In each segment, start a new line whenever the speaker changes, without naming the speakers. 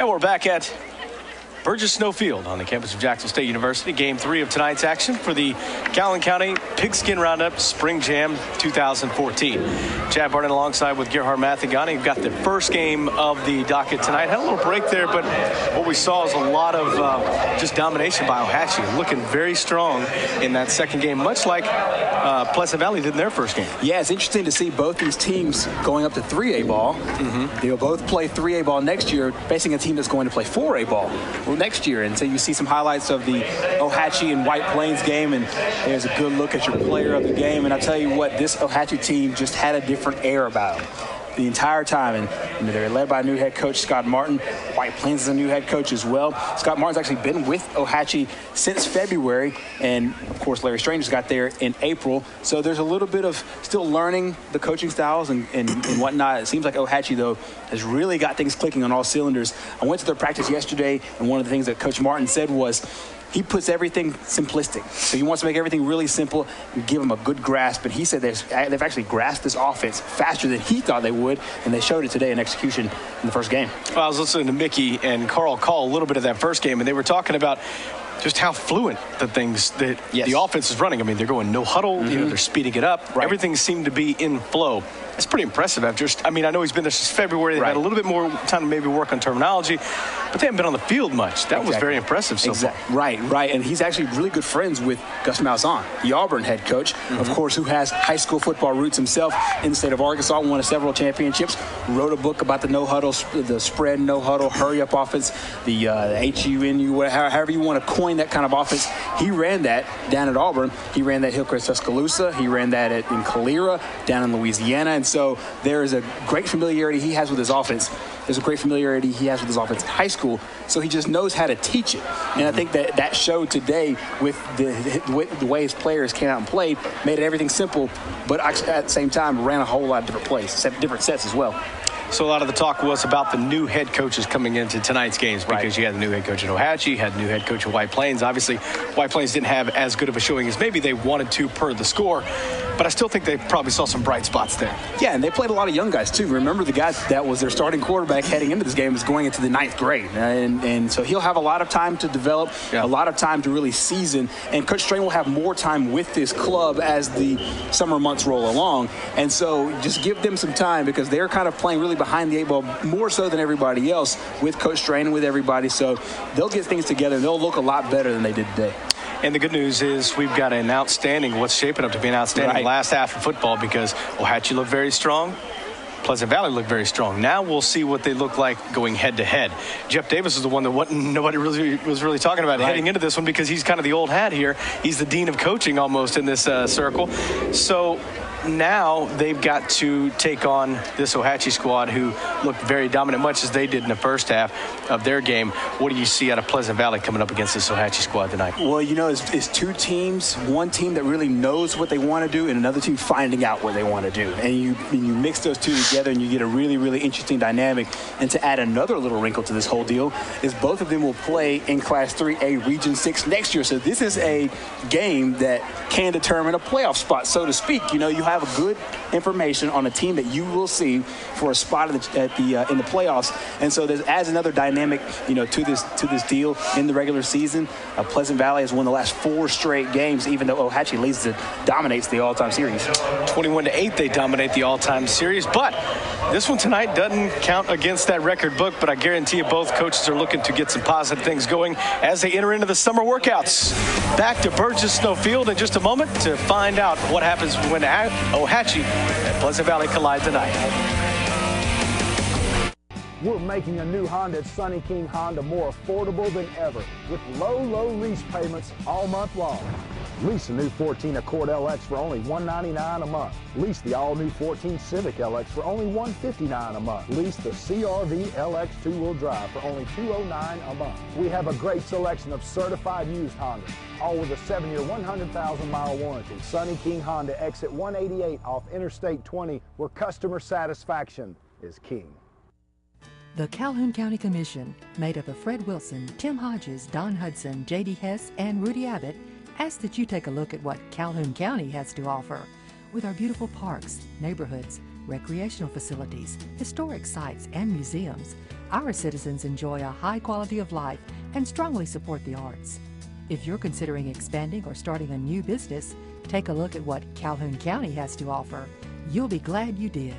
And we're back at Burgess Snow Field on the campus of Jacksonville State University. Game 3 of tonight's action for the Calhoun County Pigskin Roundup Spring Jam 2014. Chad Barnett alongside with Gerhard Mathagani. We've got the first game of the docket tonight. Had a little break there, but what we saw is a lot of just domination by Ohatchee. Looking very strong in that second game, much like Pleasant Valley did in their first game.
Yeah, it's interesting to see both these teams going up to 3A ball. They'll both play 3A ball next year, facing a team that's going to play 4A ball next year. And so you see some highlights of the Ohatchee and White Plains game, and there's a good look at your player of the game. And I tell you what, this Ohatchee team just had a different air about them the entire time, and they're led by a new head coach, Scott Martin. White Plains is a new head coach as well. Scott Martin's actually been with Ohatchee since February, and of course Larry Strange got there in April. So there's a little bit of still learning the coaching styles and whatnot. It seems like Ohatchee, though, has really got things clicking on all cylinders. I went to their practice yesterday, and one of the things that Coach Martin said was, he puts everything simplistic. So he wants to make everything really simple and give them a good grasp. And he said they've actually grasped this offense faster than he thought they would, and they showed it today in execution in the first game.
Well, I was listening to Mickey and Carl call a little bit of that first game, and they were talking about just how fluent the things that the offense is running. I mean, they're going no huddle, you know, they're speeding it up. Right. Everything seemed to be in flow. That's pretty impressive. I mean, I know he's been there since February. They've had a little bit more time to maybe work on terminology, but they haven't been on the field much. That was very impressive so far.
Right. And he's actually really good friends with Gus Malzahn, the Auburn head coach, of course, who has high school football roots himself in the state of Arkansas, won several championships, wrote a book about the no-huddle, the spread, no-huddle, hurry-up offense, the HUNU, however you want to coin that kind of offense. He ran that down at Auburn. He ran that Hillcrest Tuscaloosa. He ran that in Calera, down in Louisiana. And so there is a great familiarity he has with his offense. There's a great familiarity he has with his offense in high school, so he just knows how to teach it. And I think that showed today with the way his players came out and played, made everything simple, but at the same time ran a whole lot of different plays, different sets as well.
So a lot of the talk was about the new head coaches coming into tonight's games, because you had the new head coach at Ohatchee, you had the new head coach at White Plains. Obviously, White Plains didn't have as good of a showing as maybe they wanted to per the score, but I still think they probably saw some bright spots there.
Yeah, and they played a lot of young guys, too. Remember, the guy that was their starting quarterback heading into this game is going into the 9th grade, and so he'll have a lot of time to develop, a lot of time to really season, and Coach Strain will have more time with this club as the summer months roll along, and so just give them some time, because they're kind of playing really behind the 8 ball more so than everybody else with Coach Strain and with everybody, so they'll get things together and they'll look a lot better than they did today.
And the good news is we've got what's shaping up to be an outstanding last half of football, because Ohatchee looked very strong. Pleasant Valley looked very strong. Now we'll see what they look like going head-to-head. Jeff Davis is the one that nobody really was talking about heading into this one, because he's kind of the old hat here. He's the dean of coaching almost in this circle. So now they've got to take on this Ohatchee squad, who looked very dominant, much as they did in the first half of their game. What do you see out of Pleasant Valley coming up against this Ohatchee squad tonight?
Well, you know, it's two teams, one team that really knows what they want to do, and another team finding out what they want to do. And you mix those two together, and you get a really, really interesting dynamic. And to add another little wrinkle to this whole deal is both of them will play in Class 3A Region 6 next year. So this is a game that can determine a playoff spot, so to speak. You know, you have a good information on a team that you will see for a spot in the playoffs, and so there adds another dynamic, you know, to this deal in the regular season. Pleasant Valley has won the last 4 straight games, even though Ohatchee dominates the all-time series.
21-8, they dominate the all-time series, but this one tonight doesn't count against that record book. But I guarantee you, both coaches are looking to get some positive things going as they enter into the summer workouts. Back to Burgess Snow Field in just a moment to find out what happens when Ohatchee and Pleasant Valley collide tonight.
We're making a new Honda at Sunny King Honda more affordable than ever, with low lease payments all month long. Lease the new 14 Accord LX for only $199 a month. Lease the all-new 14 Civic LX for only $159 a month. Lease the CRV LX two-wheel drive for only $209 a month. We have a great selection of certified used Hondas, all with a 7-year, 100,000-mile warranty. Sunny King Honda, exit 188 off Interstate 20, where customer satisfaction is king.
The Calhoun County Commission, made up of Fred Wilson, Tim Hodges, Don Hudson, J.D. Hess, and Rudy Abbott, asks that you take a look at what Calhoun County has to offer. With our beautiful parks, neighborhoods, recreational facilities, historic sites, and museums, our citizens enjoy a high quality of life and strongly support the arts. If you're considering expanding or starting a new business, take a look at what Calhoun County has to offer. You'll be glad you did.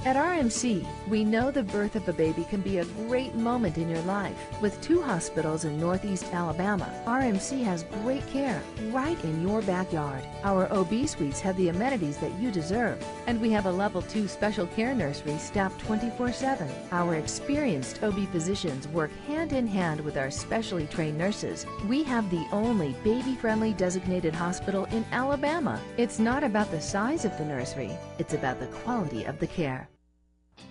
At RMC, we know the birth of a baby can be a great moment in your life. With 2 hospitals in Northeast Alabama, RMC has great care right in your backyard. Our OB suites have the amenities that you deserve, and we have a Level 2 special care nursery staffed 24/7. Our experienced OB physicians work hand in hand with our specially trained nurses. We have the only baby-friendly designated hospital in Alabama. It's not about the size of the nursery, it's about the quality of the care.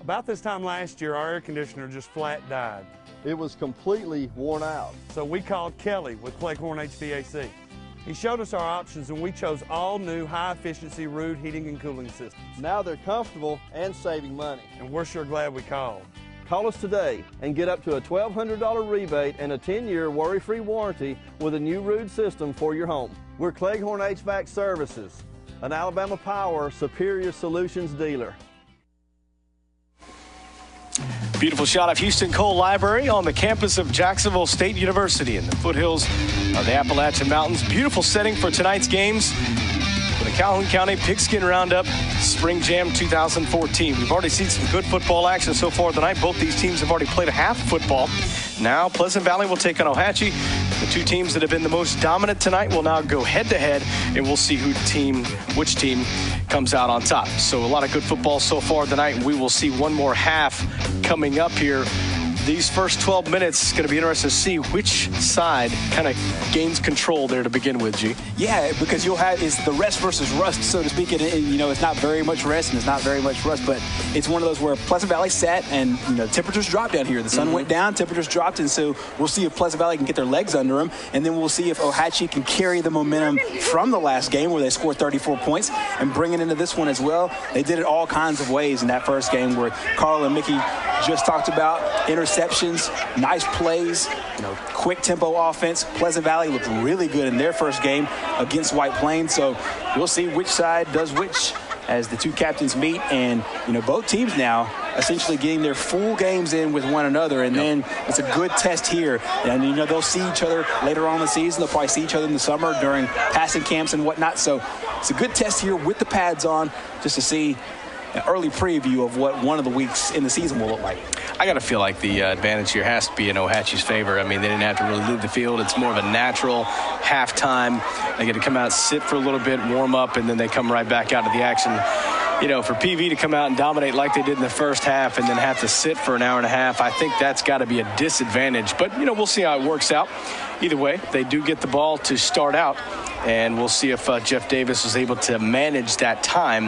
About this time last year, our air conditioner just flat died.
It was completely worn out.
So we called Kelly with Cleghorn HVAC. He showed us our options and we chose all new high-efficiency Rood heating and cooling systems.
Now they're comfortable and saving money.
And we're sure glad we called.
Call us today and get up to a $1,200 rebate and a 10-year worry-free warranty with a new Rood system for your home. We're Cleghorn HVAC Services, an Alabama Power Superior Solutions dealer.
Beautiful shot of Houston Cole Library on the campus of Jacksonville State University in the foothills of the Appalachian Mountains. Beautiful setting for tonight's games for the Calhoun County Pigskin Roundup Spring Jam 2014. We've already seen some good football action so far tonight. Both these teams have already played a half of football. Now Pleasant Valley will take on Ohatchee. The 2 teams that have been the most dominant tonight will now go head-to-head, and we'll see which team comes out on top. So a lot of good football so far tonight, and we will see one more half coming up here. These first 12 minutes, it's going to be interesting to see which side kind of gains control there to begin with, G.
Yeah, because you'll have is the rest versus rust, so to speak. And it's not very much rest and it's not very much rust, but it's one of those where Pleasant Valley sat and temperatures dropped down here. The sun went down, temperatures dropped, and so we'll see if Pleasant Valley can get their legs under them, and then we'll see if Ohatchee can carry the momentum from the last game where they scored 34 points and bring it into this one as well. They did it all kinds of ways in that first game where Carl and Mickey just talked about interceptions, nice plays, quick tempo offense. Pleasant Valley looked really good in their first game against White Plains. So we'll see which side does which as the 2 captains meet. And, both teams now essentially getting their full games in with one another. And then it's a good test here. And, they'll see each other later on in the season. They'll probably see each other in the summer during passing camps and whatnot. So it's a good test here with the pads on just to see an early preview of what one of the weeks in the season will look like.
I got to feel like the advantage here has to be in Ohatchee's favor. I mean, they didn't have to really leave the field. It's more of a natural halftime. They get to come out, sit for a little bit, warm up, and then they come right back out of the action. For PV to come out and dominate like they did in the first half and then have to sit for an hour and a half, I think that's got to be a disadvantage. But, we'll see how it works out. Either way, they do get the ball to start out, and we'll see if Jeff Davis was able to manage that time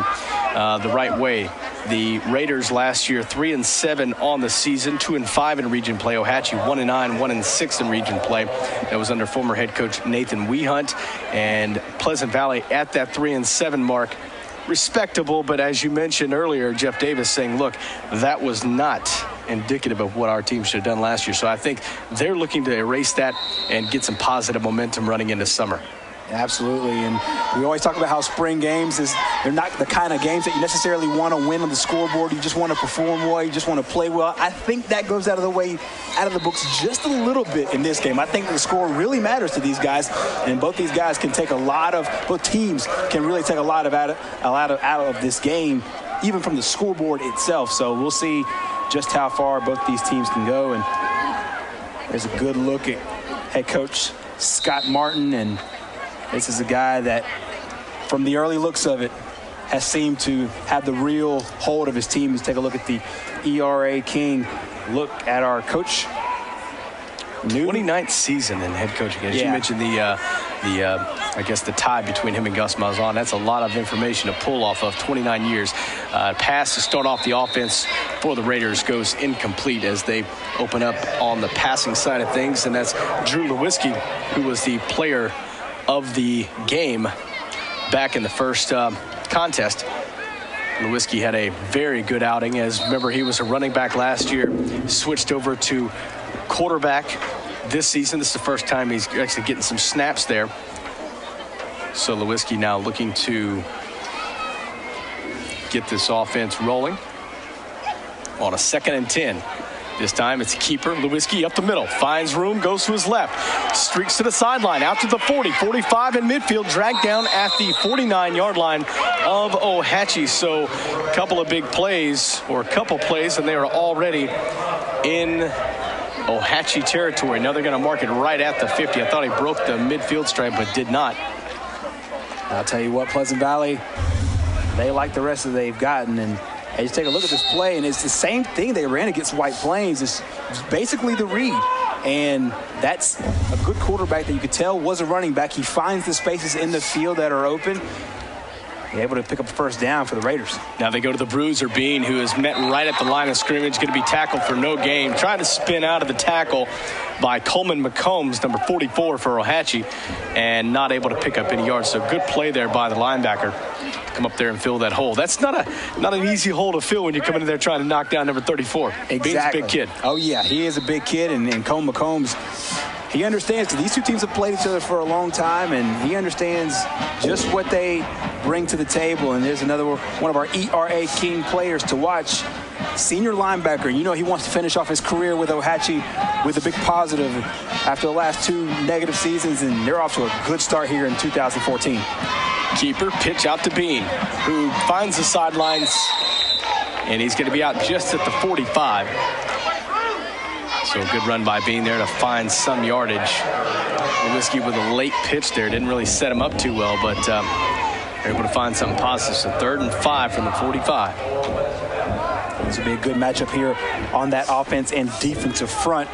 the right way. The Raiders last year 3-7 on the season, 2-5 in region play. Ohatchee 1-9, 1-6 in region play. That was under former head coach Nathan Wehunt, and Pleasant Valley at that 3-7 mark. Respectable, but as you mentioned earlier, Jeff Davis saying, look, that was not indicative of what our team should have done last year. So I think they're looking to erase that and get some positive momentum running into summer.
Absolutely, and we always talk about how spring games they're not the kind of games that you necessarily want to win on the scoreboard. You just want to perform well, you just want to play well. I think that goes out of the books just a little bit in this game. I think the score really matters to these guys, and both these guys can take both teams can really take a lot out of this game, even from the scoreboard itself. So we'll see just how far both these teams can go. And there's a good look at head coach Scott Martin, and this is a guy that, from the early looks of it, has seemed to have the real hold of his team. Let's take a look at the ERA King. Look at our coach.
29th season in head coaching. As you mentioned, I guess the tie between him and Gus Malzahn. That's a lot of information to pull off of. 29 years. Pass to start off the offense for the Raiders goes incomplete as they open up on the passing side of things, and that's Drew Lewinsky, who was the player of the game back in the first contest. Lewinsky had a very good outing, as remember he was a running back last year, switched over to quarterback this season. This is the first time he's actually getting some snaps there. So Lewinsky now looking to get this offense rolling on a 2nd and 10. This time it's a keeper. Lewinsky up the middle. Finds room, goes to his left. Streaks to the sideline, out to the 40, 45 in midfield. Dragged down at the 49-yard line of Ohatchee. So a couple of big plays, or a couple plays, and they are already in Ohatchee territory. Now they're going to mark it right at the 50. I thought he broke the midfield stripe, but did not.
I'll tell you what, Pleasant Valley, they like the rest that they've gotten. And you take a look at this play, and it's the same thing they ran against White Plains. It's basically the read. And that's a good quarterback that you could tell was a running back. He finds the spaces in the field that are open. They're able to pick up a first down for the Raiders.
Now they go to the bruiser, Bean, who is met right at the line of scrimmage, going to be tackled for no gain. Trying to spin out of the tackle by Coleman McCombs, number 44 for Ohatchee, and not able to pick up any yards. So good play there by the linebacker. Come up there and fill that hole. That's not an easy hole to fill when you come in there trying to knock down number 34.
Exactly.
Bean's a big kid.
Oh, yeah, he is a big kid, and Coleman McCombs, he understands. These two teams have played each other for a long time, and he understands just what they bring to the table. And there's another one of our ERA King players to watch. Senior linebacker. You know he wants to finish off his career with Ohatchee with a big positive after the last 2 negative seasons, and they're off to a good start here in 2014.
Keeper, pitch out to Bean, who finds the sidelines, and he's going to be out just at the 45. So a good run by Bean there to find some yardage. Lewinsky with a late pitch there. Didn't really set him up too well, but they're able to find something positive. So 3rd and 5 from the 45.
This will be a good matchup here on that offense and defensive front.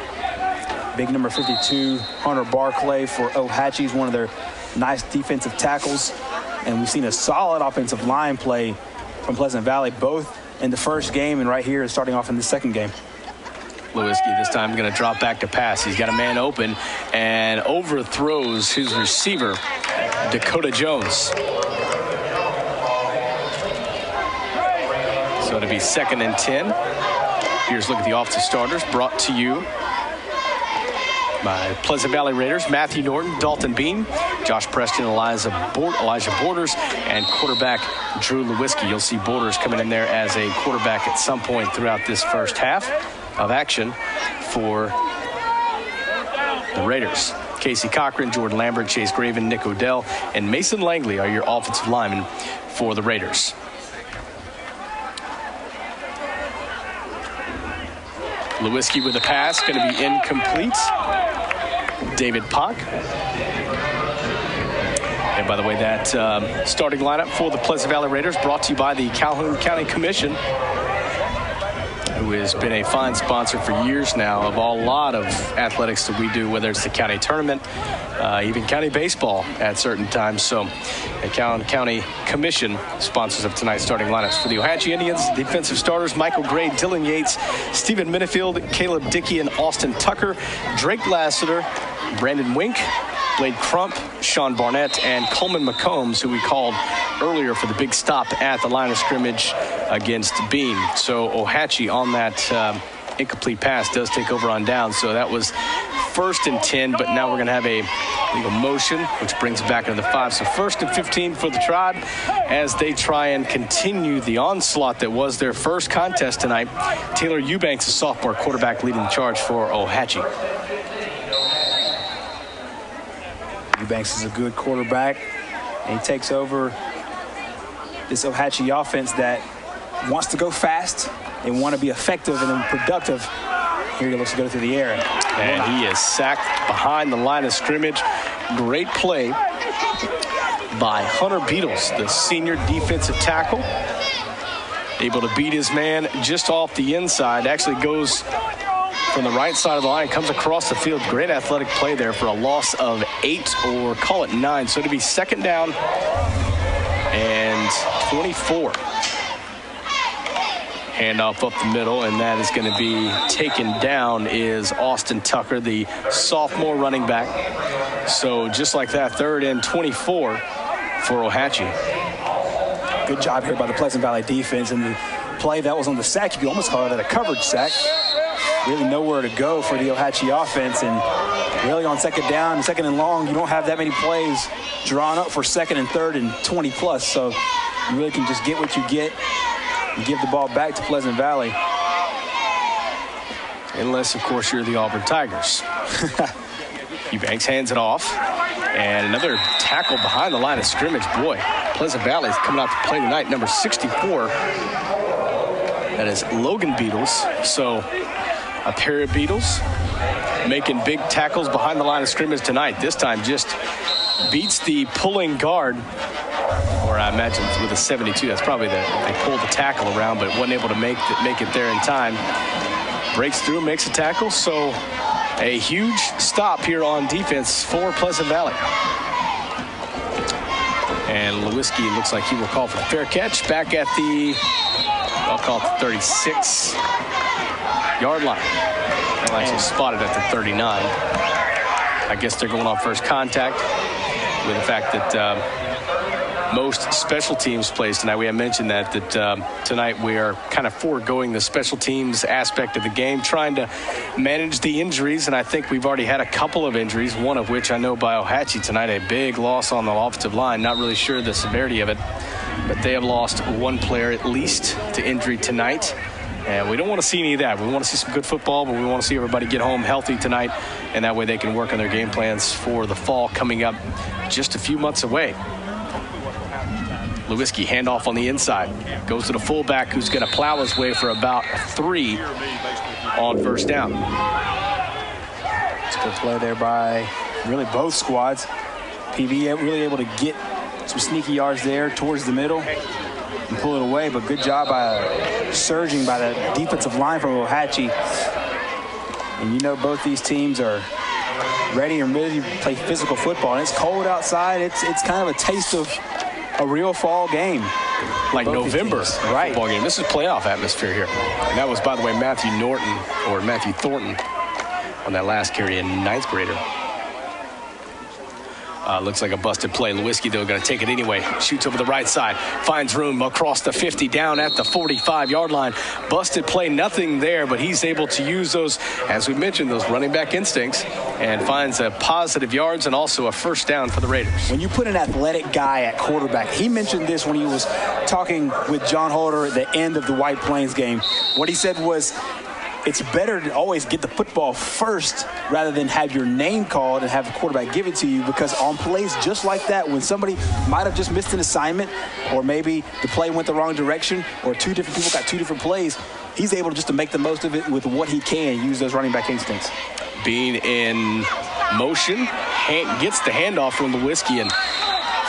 Big number 52, Hunter Barclay for Ohatchee, is one of their nice defensive tackles. And we've seen a solid offensive line play from Pleasant Valley, both in the first game and right here starting off in the second game.
Lewinsky this time going to drop back to pass. He's got a man open and overthrows his receiver, Dakota Jones. So it'll be 2nd and 10. Here's a look at the offensive starters brought to you by Pleasant Valley Raiders: Matthew Norton, Dalton Bean, Josh Preston, Elijah Borders, and quarterback Drew Lewinsky. You'll see Borders coming in there as a quarterback at some point throughout this first half of action for the Raiders. Casey Cochran, Jordan Lambert, Chase Graven, Nick Odell, and Mason Langley are your offensive linemen for the Raiders. Lewinsky with a pass, going to be incomplete. David Pock. And by the way, that starting lineup for the Pleasant Valley Raiders brought to you by the Calhoun County Commission, who has been a fine sponsor for years now of a lot of athletics that we do, whether it's the county tournament, even county baseball at certain times. So the Calhoun County Commission sponsors of tonight's starting lineups. For the Ohatchee Indians, defensive starters: Michael Gray, Dylan Yates, Stephen Minifield, Caleb Dickey, and Austin Tucker, Drake Lassiter, Brandon Wink, Blade Crump, Sean Barnett, and Coleman McCombs, who we called earlier for the big stop at the line of scrimmage against Bean. So Ohatchee on that incomplete pass does take over on down. So that was 1st and 10, but now we're going to have a legal motion, which brings it back into the 5. So 1st and 15 for the Tribe as they try and continue the onslaught that was their first contest tonight. Taylor Eubanks, a sophomore quarterback, leading the charge for Ohatchee.
Eubanks is a good quarterback, and he takes over this Ohatchee offense that wants to go fast and want to be effective and then productive. Here he looks to go through the air.
And he is sacked behind the line of scrimmage. Great play by Hunter Beatles, the senior defensive tackle. Able to beat his man just off the inside. Actually goes from the right side of the line, comes across the field. Great athletic play there for a loss of 8, or call it 9. So to be 2nd down and 24. Handoff up the middle, and that is going to be taken down is Austin Tucker, the sophomore running back. So just like that, 3rd and 24 for Ohatchee.
Good job here by the Pleasant Valley defense, and the play that was on the sack, you could almost call that a coverage sack. Really nowhere to go for the Ohatchee offense, and really on 2nd down, 2nd and long, you don't have that many plays drawn up for 2nd and 3rd and 20 plus. So You really can just get what you get and give the ball back to Pleasant Valley.
Unless, of course, you're the Auburn Tigers. Eubanks hands it off. And another tackle behind the line of scrimmage. Boy, Pleasant Valley is coming out to play tonight, number 64. That is Logan Beatles. So a pair of Beatles making big tackles behind the line of scrimmage tonight. This time just beats the pulling guard, or I imagine with a 72. That's probably they pulled the tackle around, but wasn't able to make it there in time. Breaks through, makes a tackle. So a huge stop here on defense for Pleasant Valley. And Lewinsky looks like he will call for the fair catch back at the, I'll call it the 36-yard line. They'll actually spotted at the 39. I guess they're going on first contact with the fact that most special teams plays tonight. We have mentioned that tonight we are kind of foregoing the special teams aspect of the game, trying to manage the injuries, and I think we've already had a couple of injuries, one of which I know by Ohatchee tonight, a big loss on the offensive line. Not really sure the severity of it, but they have lost one player at least to injury tonight. And we don't want to see any of that. We want to see some good football, but we want to see everybody get home healthy tonight, and that way they can work on their game plans for the fall coming up just a few months away. Lewinsky handoff on the inside. Goes to the fullback who's going to plow his way for about 3 on first down.
It's a good play there by really both squads. PV really able to get some sneaky yards there towards the middle and pull it away, but good job by surging by the defensive line from Ohatchee. And you know both these teams are ready and ready to play physical football. And it's cold outside. It's kind of a taste of a real fall game.
Like November
right.
Football game. This is playoff atmosphere here. And that was, by the way, Matthew Thornton on that last carry, a 9th grader. Looks like a busted play. Lewinsky, though, going to take it anyway. Shoots over the right side. Finds room across the 50, down at the 45-yard line. Busted play, nothing there, but he's able to use those, as we mentioned, those running back instincts, and finds a positive yards and also a first down for the Raiders.
When you put an athletic guy at quarterback, he mentioned this when he was talking with John Holder at the end of the White Plains game. What he said was, it's better to always get the football first rather than have your name called and have the quarterback give it to you, because on plays just like that, when somebody might have just missed an assignment, or maybe the play went the wrong direction, or 2 different people got 2 different plays, he's able just to make the most of it with what he can, use those running back instincts.
Being in motion, gets the handoff from Lewinsky and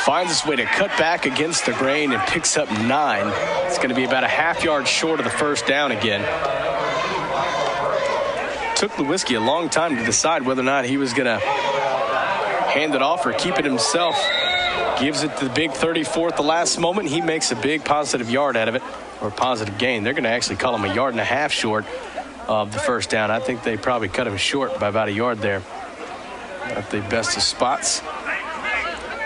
finds his way to cut back against the grain and picks up 9. It's going to be about a half-yard short of the first down again. Took Lewinsky a long time to decide whether or not he was going to hand it off or keep it himself. Gives it to the big 34 at the last moment. He makes a big positive yard out of it, or positive gain. They're going to actually call him a 1.5 yards short of the first down. I think they probably cut him short by about a yard there at the best of spots.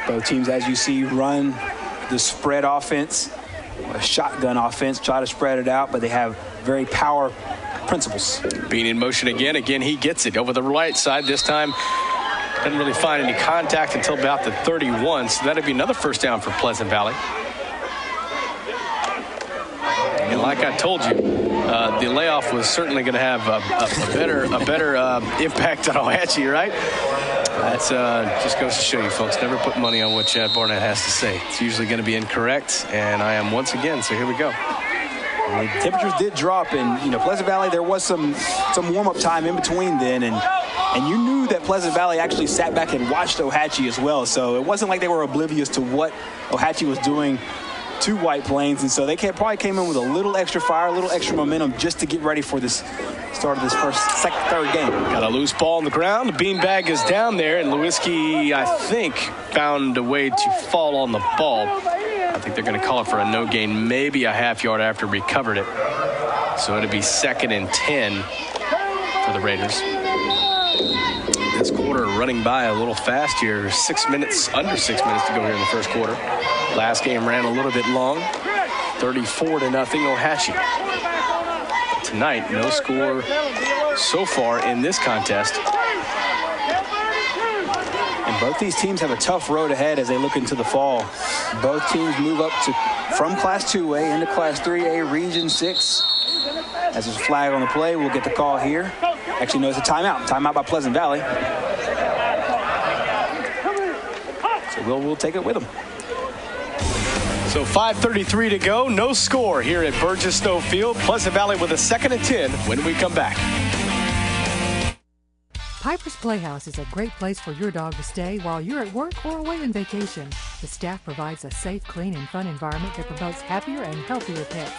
Both teams, as you see, run the spread offense, a shotgun offense, try to spread it out, but they have very power principles.
Being in motion again, he gets it over the right side this time. Doesn't really find any contact until about the 31, so that'd be another first down for Pleasant Valley. And like I told you, the layoff was certainly going to have a better impact on Ohatchee, right? That's just goes to show you, folks, never put money on what Chad Barnett has to say. It's usually going to be incorrect, and I am once again, so here we go.
The temperatures did drop, and Pleasant Valley, there was some warm-up time in between then, and you knew that Pleasant Valley actually sat back and watched Ohatchee as well, so it wasn't like they were oblivious to what Ohatchee was doing to White Plains, and so they probably came in with a little extra fire, a little extra momentum just to get ready for this start of this third game.
Got a loose ball on the ground. The beanbag is down there, and Lewinsky, I think, found a way to fall on the ball. I think they're going to call it for a no gain, maybe a half yard after recovered it. So it'll be 2nd and 10 for the Raiders. This quarter running by a little fast here. Under 6 minutes to go here in the first quarter. Last game ran a little bit long. 34-0 Ohatchee. Tonight, no score so far in this contest. And
Both these teams have a tough road ahead as they look into the fall. Both teams move up from Class 2A into Class 3A Region 6. As there's a flag on the play, we'll get the call here. Actually, no, it's a timeout. Timeout by Pleasant Valley. So we'll take it with them.
So 5:33 to go. No score here at Burgess Snow Field. Pleasant Valley with a 2nd and 10 when we come back.
Piper's Playhouse is a great place for your dog to stay while you're at work or away on vacation. The staff provides a safe, clean, and fun environment that promotes happier and healthier pets.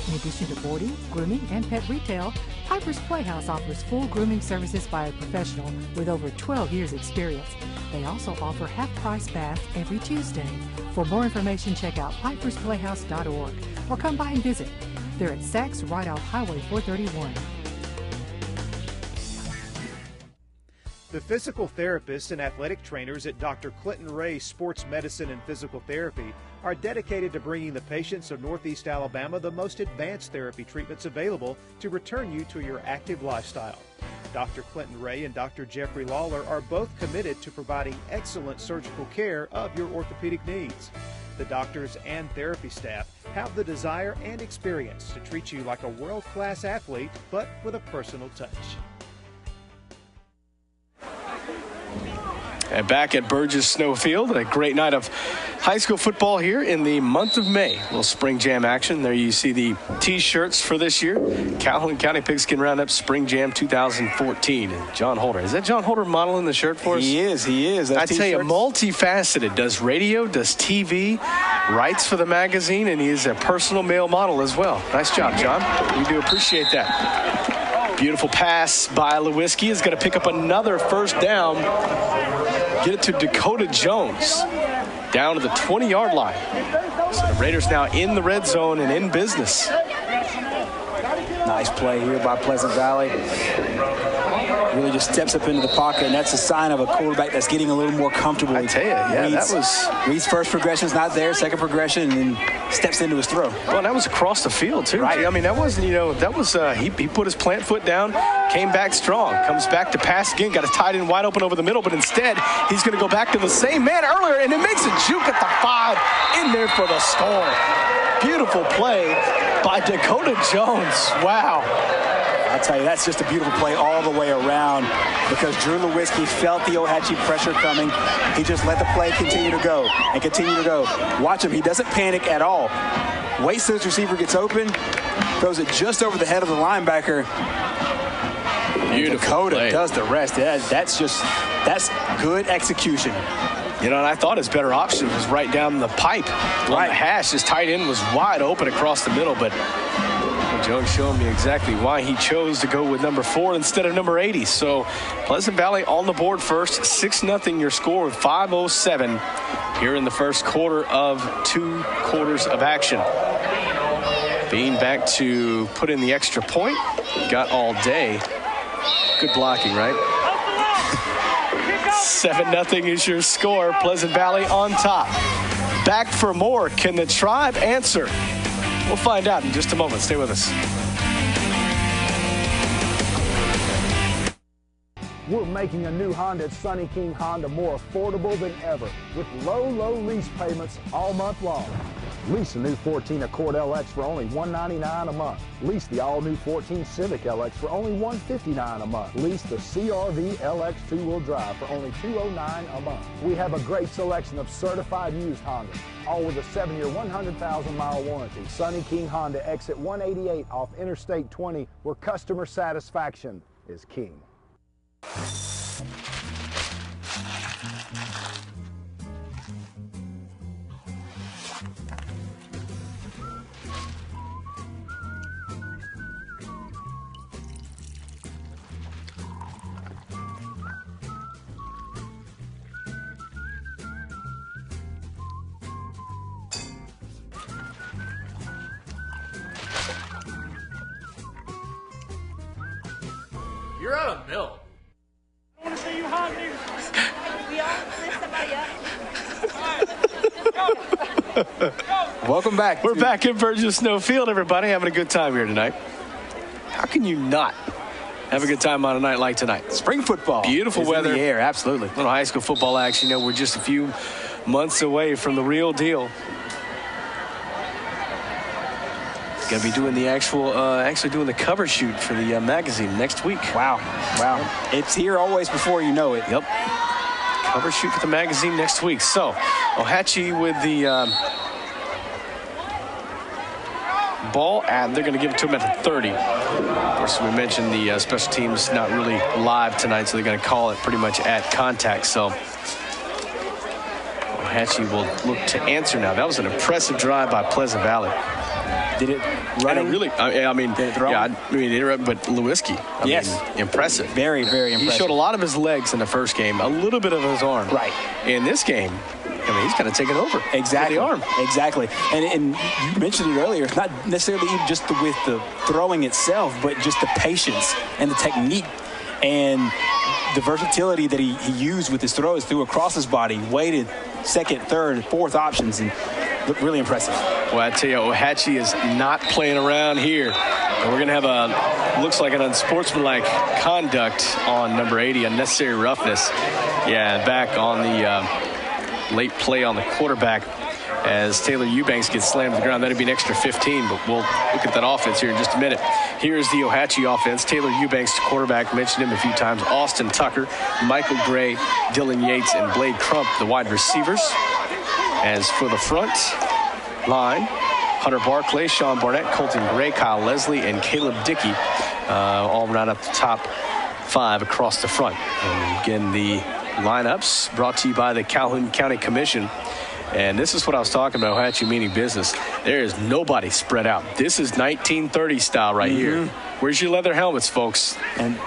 In addition to boarding, grooming, and pet retail, Piper's Playhouse offers full grooming services by a professional with over 12 years' experience. They also offer half-price baths every Tuesday. For more information, check out pipersplayhouse.org or come by and visit. They're at Saks right off Highway 431.
The physical therapists and athletic trainers at Dr. Clinton Ray Sports Medicine and Physical Therapy are dedicated to bringing the patients of Northeast Alabama the most advanced therapy treatments available to return you to your active lifestyle. Dr. Clinton Ray and Dr. Jeffrey Lawler are both committed to providing excellent surgical care of your orthopedic needs. The doctors and therapy staff have the desire and experience to treat you like a world-class athlete, but with a personal touch.
And back at Burgess Snow Field, a great night of high school football here in the month of May. Little spring jam action. There you see the T-shirts for this year. Calhoun County Pigskin Roundup Spring Jam 2014. And John Holder. Is that John Holder modeling the shirt for us?
He is.
I tell you, multifaceted. Does radio, does TV, writes for the magazine, and he is a personal male model as well. Nice job, John. We do appreciate that. Beautiful pass by Lewinsky is going to pick up another first down. Get it to Dakota Jones down to the 20-yard line. So the Raiders now in the red zone and in business.
Nice play here by Pleasant Valley. Really just steps up into the pocket, and that's a sign of a quarterback that's getting a little more comfortable.
I tell you, yeah,
Reed's first progression's not there, second progression, and then steps into his throw.
Well, that was across the field, too.
Right.
I mean, that wasn't, he put his plant foot down, came back strong, comes back to pass again, got a tight end wide open over the middle, but instead he's going to go back to the same man earlier, and it makes a juke at the 5 in there for the score. Beautiful play by Dakota Jones. Wow.
I'll tell you, that's just a beautiful play all the way around because Drew Lewinsky felt the Ohatchee pressure coming. He just let the play continue to go and continue to go. Watch him. He doesn't panic at all. Waits till his receiver gets open, throws it just over the head of the linebacker.
Beautiful
Dakota
play.
Does the rest. That's good execution.
You know, and I thought his better option was right down the pipe on the hash. His tight end was wide open across the middle, but Jones showing me exactly why he chose to go with number 4 instead of number 80. So Pleasant Valley on the board first, 6-0 your score with 5:07 here in the first quarter of 2 quarters of action. Being back to put in the extra point, got all day. Good blocking, right? 7-0 is your score. Pleasant Valley on top. Back for more. Can the Tribe answer? We'll find out in just a moment. Stay with us.
We're making a new Honda at Sunny King Honda more affordable than ever with low lease payments all month long. Lease a new 14 Accord LX for only $199 a month. Lease the all-new 14 Civic LX for only $159 a month. Lease the CRV LX two-wheel drive for only $209 a month. We have a great selection of certified used Hondas, all with a 7-year, 100,000-mile warranty. Sunny King Honda, exit 188 off Interstate 20, where customer satisfaction is king.
You're out of milk.
I want to see you hot news. We all lift somebody up.
Welcome back.
We're back in Burgess Snow Field, everybody, having a good time here tonight. How can you not Have a good time on a night like tonight.
Spring football.
Beautiful weather.
In the air, absolutely.
Little high school football action. We're just a few months away from the real deal. Going to be doing the actually doing the cover shoot for the magazine next week.
Wow. It's here always before you know it.
Yep. Cover shoot for the magazine next week. So, Ohatchee with the ball, and they're going to give it to him at the 30. Of course, we mentioned the special teams not really live tonight, so they're going to call it pretty much at contact. So, Ohatchee will look to answer now. That was an impressive drive by Pleasant Valley.
Did it run?
Really? I mean, but Lewinsky.
Yes.
Impressive.
Very, very impressive.
He showed a lot of his legs in the first game, a little bit of his arm.
Right.
In this game, he's kind of taken over.
Exactly.
With the arm.
Exactly. And you mentioned it earlier. It's not necessarily even just with the throwing itself, but just the patience and the technique and the versatility that he used with his throws, threw across his body, waited second, third, fourth options, and looked really impressive.
Well, I tell you, Ohatchee is not playing around here. And we're going to have looks like an unsportsmanlike conduct on number 80, unnecessary roughness. Yeah, back on the late play on the quarterback as Taylor Eubanks gets slammed to the ground. That'd be an extra 15, but we'll look at that offense here in just a minute. Here's the Ohatchee offense. Taylor Eubanks, quarterback, mentioned him a few times. Austin Tucker, Michael Gray, Dylan Yates, and Blade Crump, the wide receivers. As for the front line, Hunter Barclay, Sean Barnett, Colton Gray, Kyle Leslie, and Caleb Dickey all round up the top 5 across the front. And again, the lineups brought to you by the Calhoun County Commission. And this is what I was talking about, Ohatchee meaning business. There is nobody spread out. This is 1930 style right here. Where's your leather helmets, folks?
And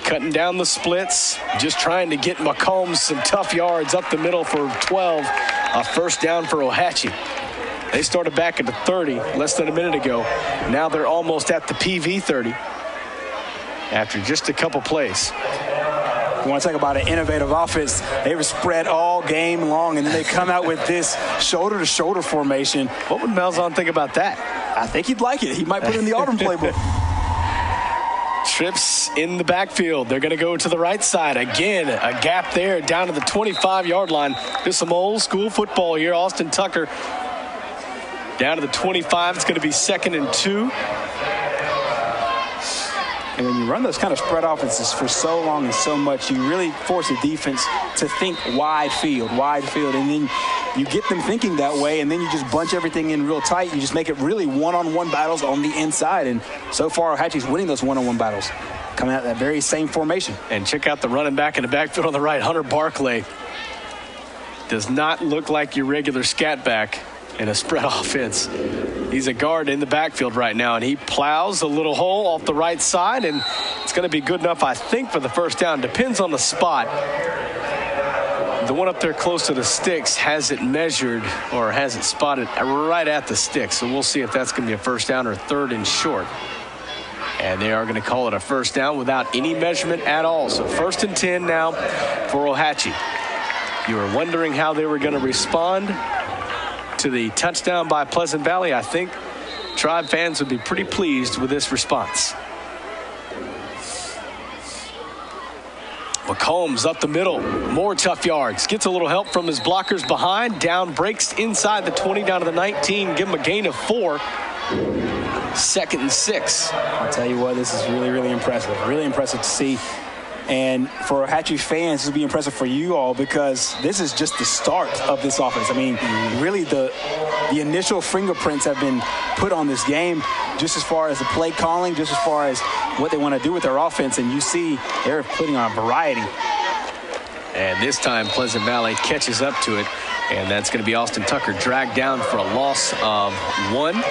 cutting down the splits, just trying to get McCombs some tough yards up the middle for 12. A first down for Ohatchee. They started back at the 30 less than a minute ago. Now they're almost at the PV 30 after just a couple plays.
You want to talk about an innovative offense? They were spread all game long, and then they come out with this shoulder-to-shoulder formation.
What would Malzahn think about that?
I think he'd like it. He might put it in the Auburn playbook.
Trips in the backfield. They're going to go to the right side. Again, a gap there down to the 25-yard line. Just some old-school football here. Austin Tucker down to the 25. It's going to be 2nd and 2.
And when you run those kind of spread offenses for so long and so much, you really force the defense to think wide field. And then you get them thinking that way, and then you just bunch everything in real tight. You just make it really one-on-one battles on the inside. And so far, Ohatchee's winning those one-on-one battles, coming out that very same formation.
And check out the running back in the backfield on the right, Hunter Barclay. Does not look like your regular scat back in a spread offense. He's a guard in the backfield right now, and he plows a little hole off the right side, and it's going to be good enough, I think, for the first down. Depends on the spot. The one up there close to the sticks has it measured or has it spotted right at the sticks. So we'll see if that's going to be a first down or 3rd and short. And they are going to call it a first down without any measurement at all. So 1st and 10 now for Ohatchee. You were wondering how they were going to respond to the touchdown by Pleasant Valley. I think Tribe fans would be pretty pleased with this response. McCombs up the middle, more tough yards, gets a little help from his blockers behind, down, breaks inside the 20 down to the 19, give him a gain of 4. 2nd and 6.
I'll tell you what, this is really impressive to see. And for Ohatchee fans, this will be impressive for you all because this is just the start of this offense. I mean, really the initial fingerprints have been put on this game just as far as the play calling, just as far as what they want to do with their offense. And you see they're putting on a variety.
And this time Pleasant Valley catches up to it. And that's going to be Austin Tucker dragged down for a loss of 1.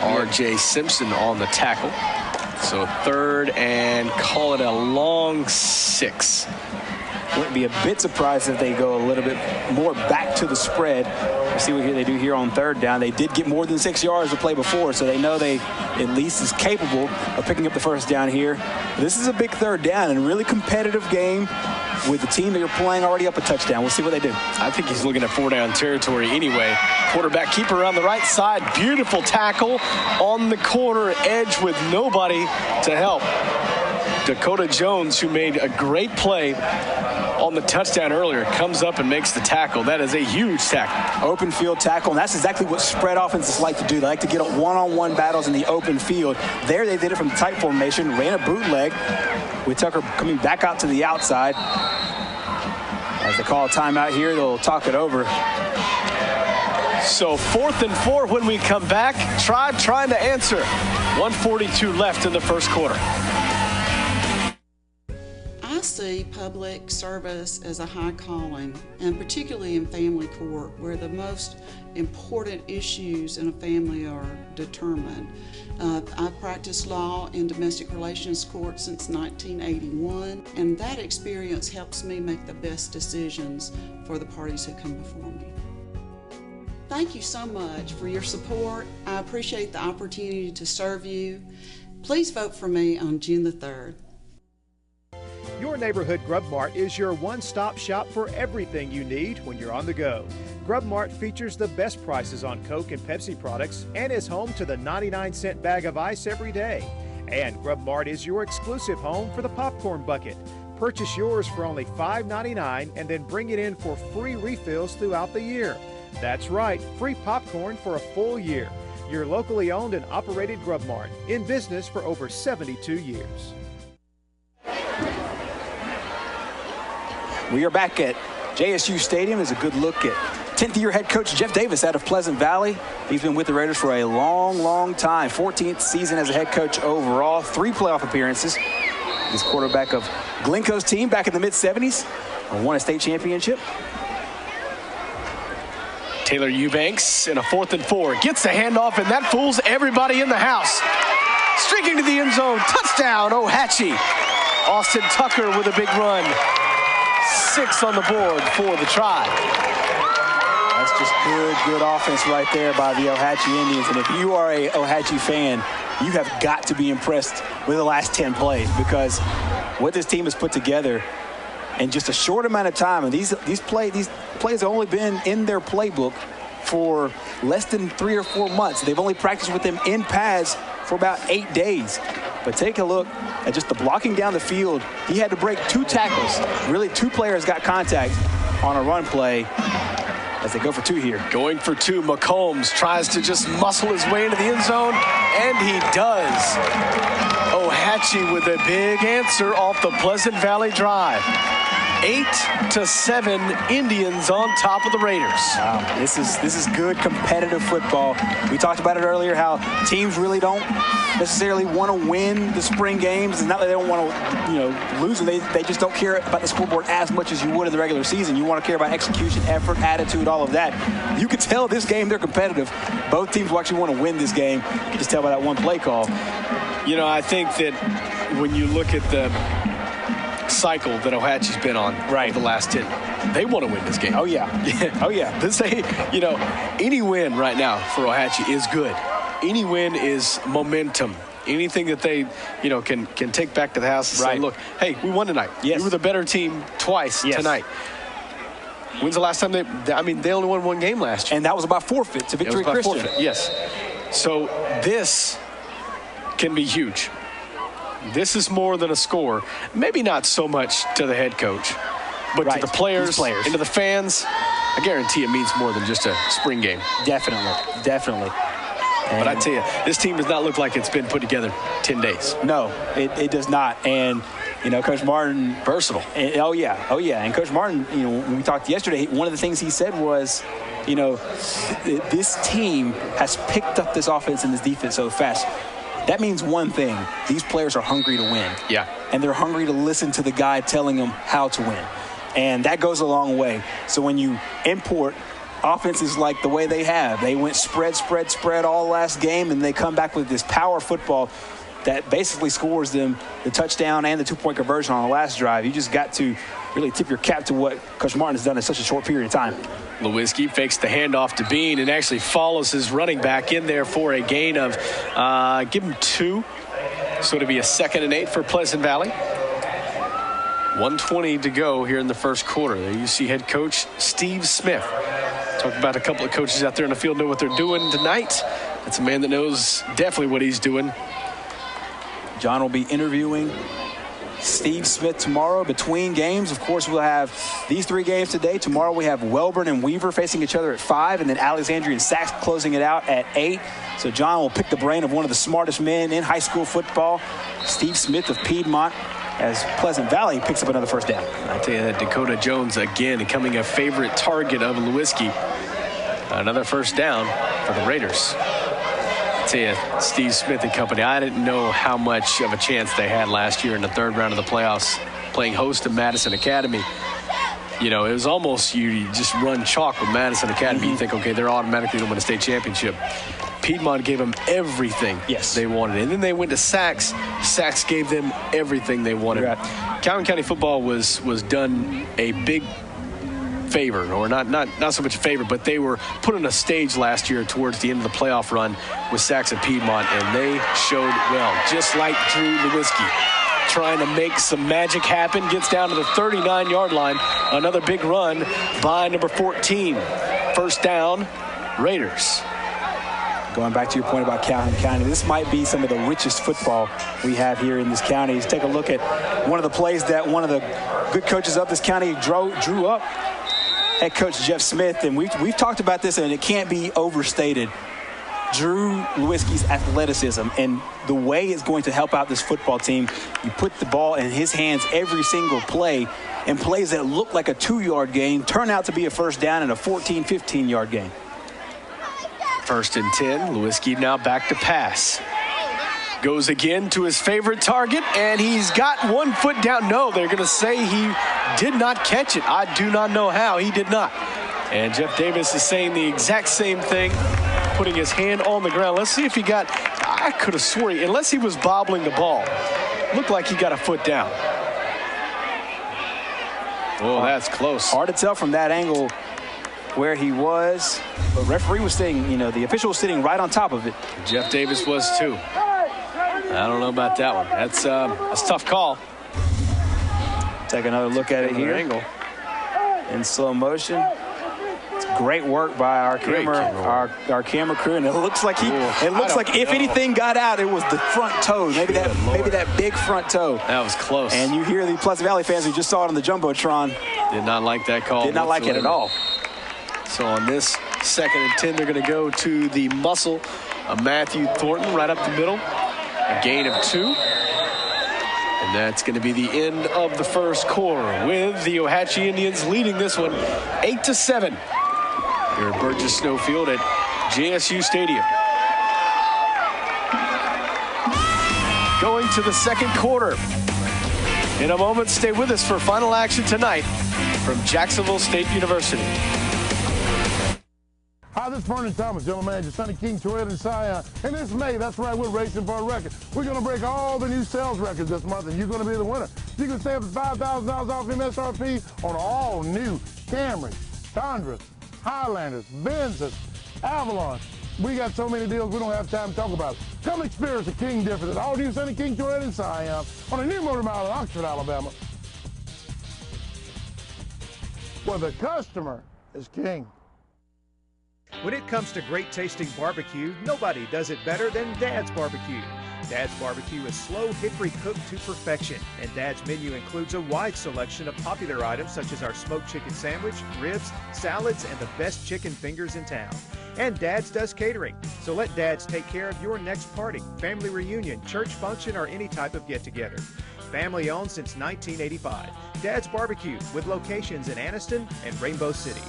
R.J. Simpson on the tackle. So 3rd and call it a long 6.
Wouldn't be a bit surprised if they go a little bit more back to the spread. We'll see what they do here on 3rd down. They did get more than 6 yards to play before, so they know they at least is capable of picking up the first down here. This is a big 3rd down and really competitive game. with the team that you're playing already up a touchdown. We'll see what they do.
I think he's looking at 4-down territory anyway. Quarterback keeper around the right side. Beautiful tackle on the corner edge with nobody to help. Dakota Jones, who made a great play on the touchdown earlier, comes up and makes the tackle. That is a huge tackle.
Open field tackle, and that's exactly what spread offenses like to do. They like to get one-on-one battles in the open field. There they did it from the tight formation, ran a bootleg with Tucker coming back out to the outside. As they call a timeout here, they'll talk it over.
So 4th and 4 when we come back. Tribe trying to answer. 1:42 left in the first quarter.
I see public service as a high calling, and particularly in family court, where the most important issues in a family are determined. I've practiced law in domestic relations court since 1981, and that experience helps me make the best decisions for the parties who come before me. Thank you so much for your support. I appreciate the opportunity to serve you. Please vote for me on June the 3rd.
Your neighborhood Grub Mart is your one-stop shop for everything you need when you're on the go. Grub Mart features the best prices on Coke and Pepsi products and is home to the 99-cent bag of ice every day. And Grub Mart is your exclusive home for the popcorn bucket. Purchase yours for only $5.99 and then bring it in for free refills throughout the year. That's right, free popcorn for a full year. Your locally owned and operated Grub Mart, in business for over 72 years.
We are back at JSU Stadium. Is a good look at 10th-year head coach Jeff Davis out of Pleasant Valley. He's been with the Raiders for a long, long time. 14th season as a head coach overall, 3 playoff appearances. He's quarterback of Glencoe's team back in the mid-'70s and won a state championship.
Taylor Eubanks in a 4th and 4. Gets the handoff, and that fools everybody in the house. Streaking to the end zone. Touchdown, Ohatchee. Austin Tucker with a big run. 6 on the board for the Tribe.
That's just good offense right there by the Ohatchee Indians. And if you are a Ohatchee fan, you have got to be impressed with the last 10 plays, because what this team has put together in just a short amount of time, and these plays have only been in their playbook for less than 3 or 4 months. They've only practiced with them in pads for about 8 days. But take a look at just the blocking down the field. He had to break 2 tackles. Really, 2 players got contact on a run play as they go for 2 here.
Going for 2, McCombs tries to just muscle his way into the end zone, and he does. Ohatchee with a big answer off the Pleasant Valley drive. 8-7 Indians on top of the Raiders.
Wow, this is good competitive football. We talked about it earlier, how teams really don't necessarily want to win the spring games. It's not that they don't want to, lose them. They just don't care about the scoreboard as much as you would in the regular season. You want to care about execution, effort, attitude, all of that. You could tell this game they're competitive. Both teams will actually want to win this game. You can just tell by that one play call.
I think that when you look at the cycle that Ohatchee's been on over the last 10, they want to win this game.
Oh yeah. Oh yeah.
This any win right now for Ohatchee is good. Any win is momentum. Anything that they can take back to the house and say, look, hey, we won tonight.
Yes.
We were the better team twice tonight. When's the last time they only won 1 game last year,
and that was by forfeit to Victory Christian.
Forfeit, yes. So this can be huge. This is more than a score. Maybe not so much to the head coach, but to the players, and to the fans. I guarantee it means more than just a spring game.
Definitely.
But I tell you, this team does not look like it's been put together 10 days.
No, it does not. And, Coach Martin.
Versatile.
Oh, yeah. And Coach Martin, when we talked yesterday, one of the things he said was, this team has picked up this offense and this defense so fast. That means one thing. These players are hungry to win.
Yeah.
And they're hungry to listen to the guy telling them how to win. And that goes a long way. So when you import offenses like the way they have, they went spread all last game, and they come back with this power football that basically scores them the touchdown and the 2-point conversion on the last drive. You just got to really tip your cap to what Coach Martin has done in such a short period of time.
Lewinsky fakes the handoff to Bean and actually follows his running back in there for a gain of, give him 2. So it'll be a 2nd and 8 for Pleasant Valley. 1:20 to go here in the first quarter. There you see head coach Steve Smith. Talk about a couple of coaches out there in the field know what they're doing tonight. That's a man that knows definitely what he's doing.
John will be interviewing Steve Smith tomorrow between games. Of course, we'll have these 3 games today. Tomorrow we have Welborn and Weaver facing each other at 5, and then Alexandria and Sachs closing it out at 8. So John will pick the brain of one of the smartest men in high school football, Steve Smith of Piedmont, as Pleasant Valley picks up another first down.
I tell you that Dakota Jones again becoming a favorite target of Lewinsky. Another first down for the Raiders. I tell you, Steve Smith and company, I didn't know how much of a chance they had last year in the 3rd round of the playoffs, playing host to Madison Academy. You know, it was almost you just run chalk with Madison Academy. You think, okay, they're automatically going to win a state championship. Piedmont gave them everything they wanted. And then they went to Sachs. Sachs gave them everything they wanted. Right. Calhoun County football was done a big favor, or not so much a favor, but they were put on a stage last year towards the end of the playoff run with Sachs and Piedmont, and they showed well, just like Drew Lewinsky. Trying to make some magic happen, gets down to the 39-yard line. Another big run by number 14. First down, Raiders.
Going back to your point about Calhoun County, this might be some of the richest football we have here in this county. Let's take a look at one of the plays that one of the good coaches of this county drew up. Head coach Jeff Smith, and we've talked about this, and it can't be overstated. Drew Lewinsky's athleticism and the way it's going to help out this football team. You put the ball in his hands every single play, and plays that look like a 2-yard gain turn out to be a first down and a 14, 15-yard gain.
1st and 10. Lewinsky now back to pass. Goes again to his favorite target, and he's got 1 foot down. No, they're going to say he did not catch it. I do not know how he did not. And Jeff Davis is saying the exact same thing, putting his hand on the ground. Let's see if he got, I could have sworn, unless he was bobbling the ball, looked like he got a foot down. Oh, that's close.
Hard to tell from that angle where he was, but referee was sitting, the official was sitting right on top of it.
Jeff Davis was too. I don't know about that one. That's a tough call.
Take another look at it here. Angle. In slow motion. It's great work by our camera crew, and it looks like if anything got out, it was the front toe. Maybe that big front toe.
That was close.
And you hear the Pleasant Valley fans who just saw it on the Jumbotron.
Did not like that call.
Did not like it at all.
So on this 2nd and 10, they're going to go to the muscle of Matthew Thornton right up the middle. A gain of 2. And that's going to be the end of the first quarter with the Ohatchee Indians leading this one 8-7 here at Burgess Snowfield at JSU Stadium. Going to the 2nd quarter. In a moment, stay with us for final action tonight from Jacksonville State University.
Hi, this is Vernon Thomas, General Manager, Sonny King, Toyota, and Scion. And this May, that's right, we're racing for a record. We're going to break all the new sales records this month, and you're going to be the winner. You can save $5,000 off MSRP on all new Camrys, Tundras, Highlanders, Benzes, Avalons. We got so many deals, we don't have time to talk about it. Come experience the King difference at all new Sonny King, Toyota, and Scion on a new motor mile in Oxford, Alabama, where the customer is king.
When it comes to great tasting barbecue, nobody does it better than Dad's Barbecue. Dad's Barbecue is slow hickory cooked to perfection, and Dad's menu includes a wide selection of popular items such as our smoked chicken sandwich, ribs, salads, and the best chicken fingers in town. And Dad's does catering, so let Dad's take care of your next party, family reunion, church function, or any type of get-together. Family owned since 1985. Dad's Barbecue, with locations in Anniston and Rainbow City.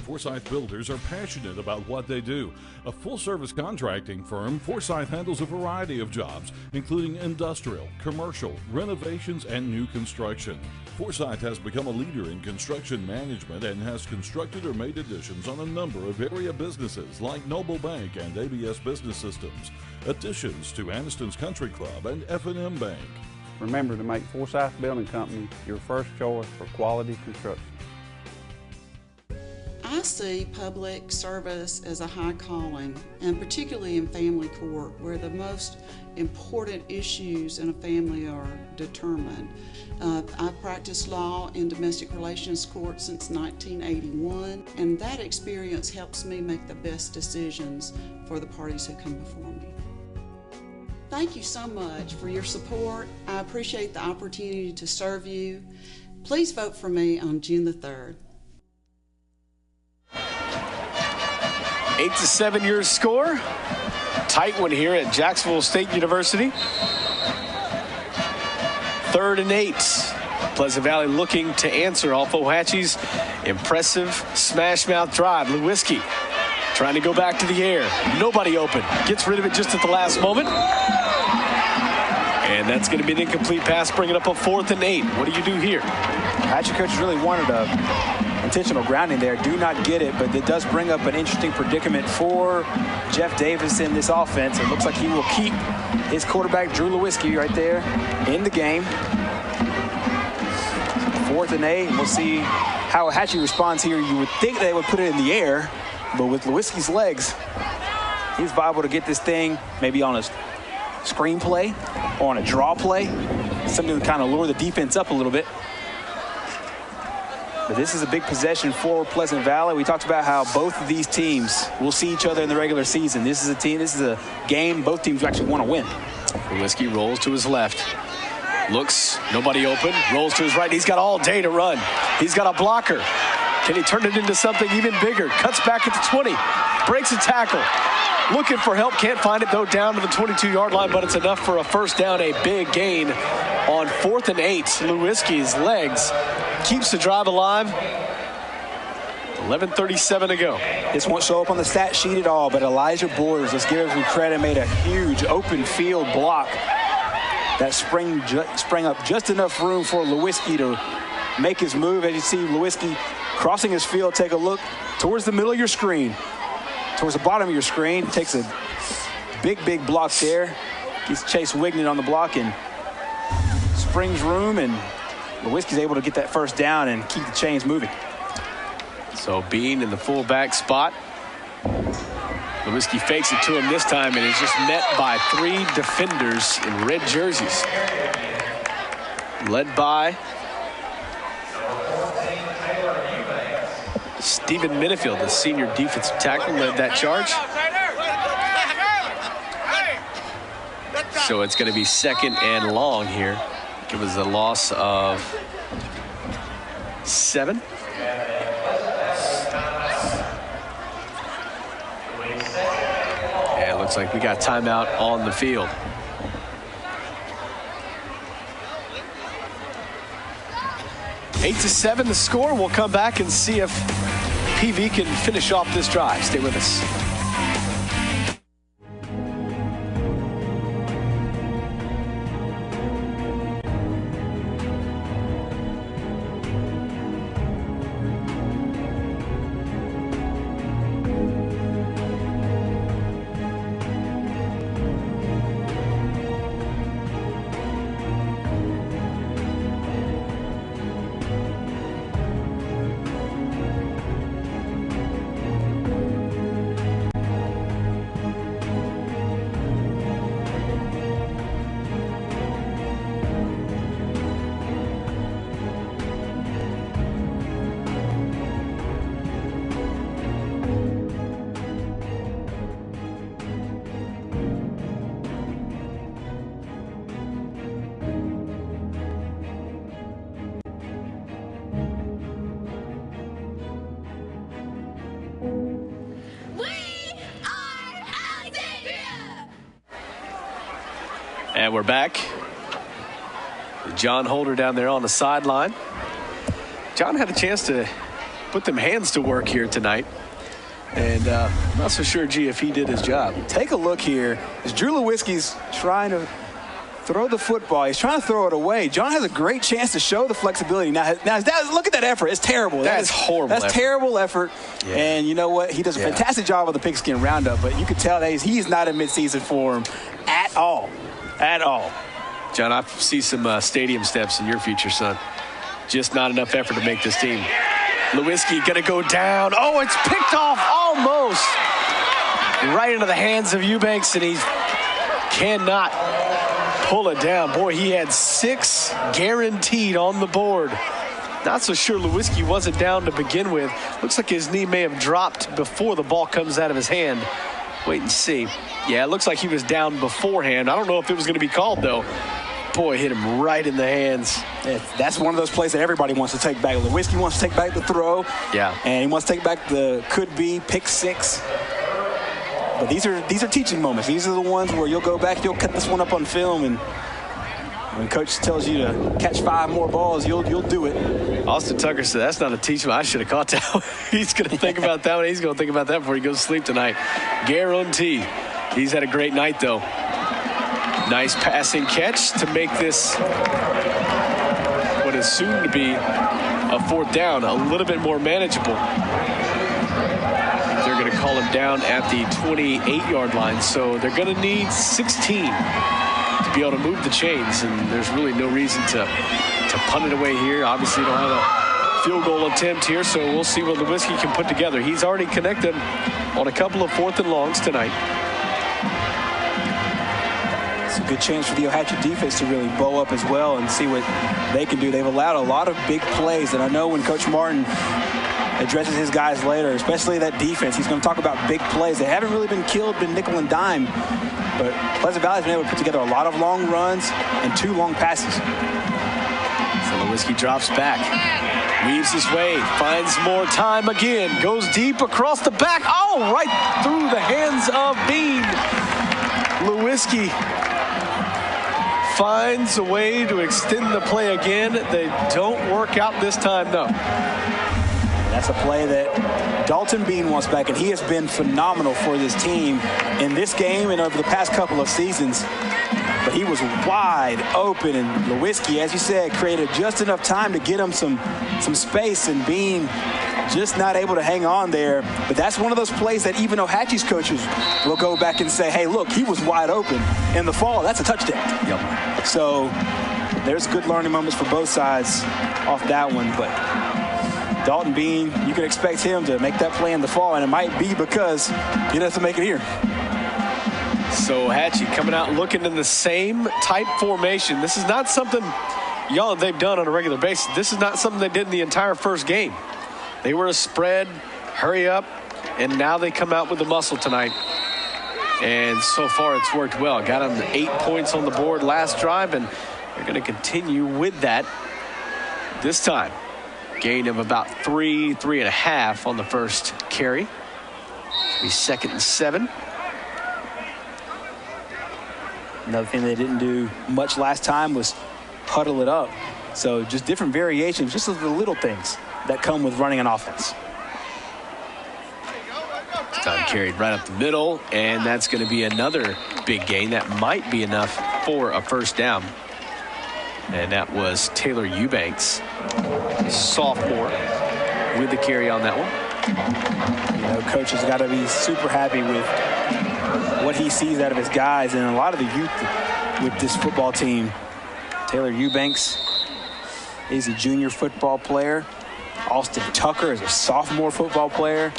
Forsyth Builders are passionate about what they do. A full-service contracting firm, Forsyth handles a variety of jobs, including industrial, commercial, renovations, and new construction. Forsyth has become a leader in construction management and has constructed or made additions on a number of area businesses like Noble Bank and ABS Business Systems, additions to Anniston's Country Club and F&M Bank.
Remember to make Forsyth Building Company your first choice for quality construction.
I see public service as a high calling, and particularly in family court, where the most important issues in a family are determined. I've practiced law in domestic relations court since 1981, and that experience helps me make the best decisions for the parties who come before me. Thank you so much for your support. I appreciate the opportunity to serve you. Please vote for me on June the 3rd.
8-7 your score. Tight one here at Jacksonville State University. 3rd and 8. Pleasant Valley looking to answer off Ohatchee's impressive smash mouth drive. Lewinsky trying to go back to the air. Nobody open. Gets rid of it just at the last moment. And that's going to be an incomplete pass, bringing up a 4th and 8. What do you do here?
Ohatchee coaches really wanted a intentional grounding there. Do not get it, but it does bring up an interesting predicament for Jeff Davis in this offense. It looks like he will keep his quarterback, Drew Lewinsky, right there in the game. 4th and 8. We'll see how Ohatchee responds here. You would think they would put it in the air, but with Lewinsky's legs, he's viable to get this thing maybe on a screen play or on a draw play, something to kind of lure the defense up a little bit. But this is a big possession for Pleasant Valley. We talked about how both of these teams will see each other in the regular season. This is a game both teams actually want to win.
Lewinsky rolls to his left. Looks, nobody open. Rolls to his right. He's got all day to run. He's got a blocker. Can he turn it into something even bigger? Cuts back at the 20. Breaks a tackle. Looking for help. Can't find it, though, down to the 22-yard line, but it's enough for a first down. A big gain on 4th and 8. Lewinsky's legs keeps the drive alive. 11:37 to go.
This won't show up on the stat sheet at all, but Elijah Borders, let's give him credit, made a huge open field block that sprang up just enough room for Lewinsky to make his move. As you see Lewinsky crossing his field, take a look towards the middle of your screen, towards the bottom of your screen. Takes a big block there. Gets Chase Wignan on the block and springs room, and Lewinsky's able to get that first down and keep the chains moving.
So Bean in the fullback spot. Lewinsky fakes it to him this time and is just met by 3 defenders in red jerseys. Led by Stephen Minifield, the senior defensive tackle, led that charge. So it's going to be 2nd and long here. It was a loss of 7. And it looks like we got timeout on the field. Eight to 7 the score. We'll come back and see if PV can finish off this drive. Stay with us. And we're back. John Holder down there on the sideline. John had a chance to put them hands to work here tonight. And I'm not so sure, G, if he did his job.
Take a look here. As Drew Lewinsky's trying to throw the football, he's trying to throw it away. John has a great chance to show the flexibility. Now look at that effort. It's terrible.
That's horrible.
That's terrible effort.
Yeah.
And you know what? He does a fantastic job of the pigskin roundup, but you could tell that he's not in midseason form at all. At all.
John, I see some stadium steps in your future, son. Just not enough effort to make this team. Lewinsky going to go down. Oh, it's picked off almost right into the hands of Eubanks, and he cannot pull it down. Boy, he had 6 guaranteed on the board. Not so sure Lewinsky wasn't down to begin with. Looks like his knee may have dropped before the ball comes out of his hand. Wait and see. Yeah, it looks like he was down beforehand. I don't know if it was going to be called, though. Boy, hit him right in the hands.
That's one of those plays that everybody wants to take back. Lewinsky wants to take back the throw.
Yeah.
And he wants to take back the could-be pick 6. But these are teaching moments. These are the ones where you'll go back, you'll cut this one up on film, and when coach tells you to catch 5 more balls, you'll do it.
Austin Tucker said, that's not a teaching. I should have caught that one. He's going to think about that one. He's going to think about that before he goes to sleep tonight. Guarantee. He's had a great night, though. Nice passing catch to make this what is soon to be a 4th down, a little bit more manageable. They're going to call him down at the 28-yard line, so they're going to need 16 to be able to move the chains, and there's really no reason to punt it away here. Obviously, you don't have a field goal attempt here, so we'll see what Lewinsky can put together. He's already connected on a couple of 4th and longs tonight.
It's a good chance for the Ohatchee defense to really bow up as well and see what they can do. They've allowed a lot of big plays, and I know when Coach Martin addresses his guys later, especially that defense, he's going to talk about big plays. They haven't really been killed, been nickel and dime, but Pleasant Valley's been able to put together a lot of long runs and 2 long passes.
So Lewinsky drops back, weaves his way, finds more time again, goes deep across the back. Oh, right through the hands of Bean. Lewinsky finds a way to extend the play again. They don't work out this time, though.
That's a play that Dalton Bean wants back, and he has been phenomenal for this team in this game and over the past couple of seasons. But he was wide open, and Lewinsky, as you said, created just enough time to get him some space, and Bean just not able to hang on there. But that's one of those plays that even Ohatchee's coaches will go back and say, hey, look, he was wide open in the fall. That's a touchdown.
Yep.
So there's good learning moments for both sides off that one. But Dalton Bean, you can expect him to make that play in the fall, and it might be because he doesn't make it here.
So Ohatchee coming out looking in the same type formation. This is not something they've done on a regular basis. This is not something they did in the entire first game. They were a spread, hurry up, and now they come out with the muscle tonight. And so far it's worked well. Got them 8 points on the board last drive, and they're going to continue with that this time. Gain of about 3.5 on the first carry. It'll be 2nd and 7.
Another thing they didn't do much last time was huddle it up. So just different variations, just the little things that come with running an offense.
Time carried right up the middle, and that's going to be another big gain. That might be enough for a first down. And that was Taylor Eubanks, sophomore, with the carry on that one.
You know, coach has got to be super happy with what he sees out of his guys, and a lot of the youth with this football team. Taylor Eubanks is a junior football player. Austin Tucker is a sophomore football player.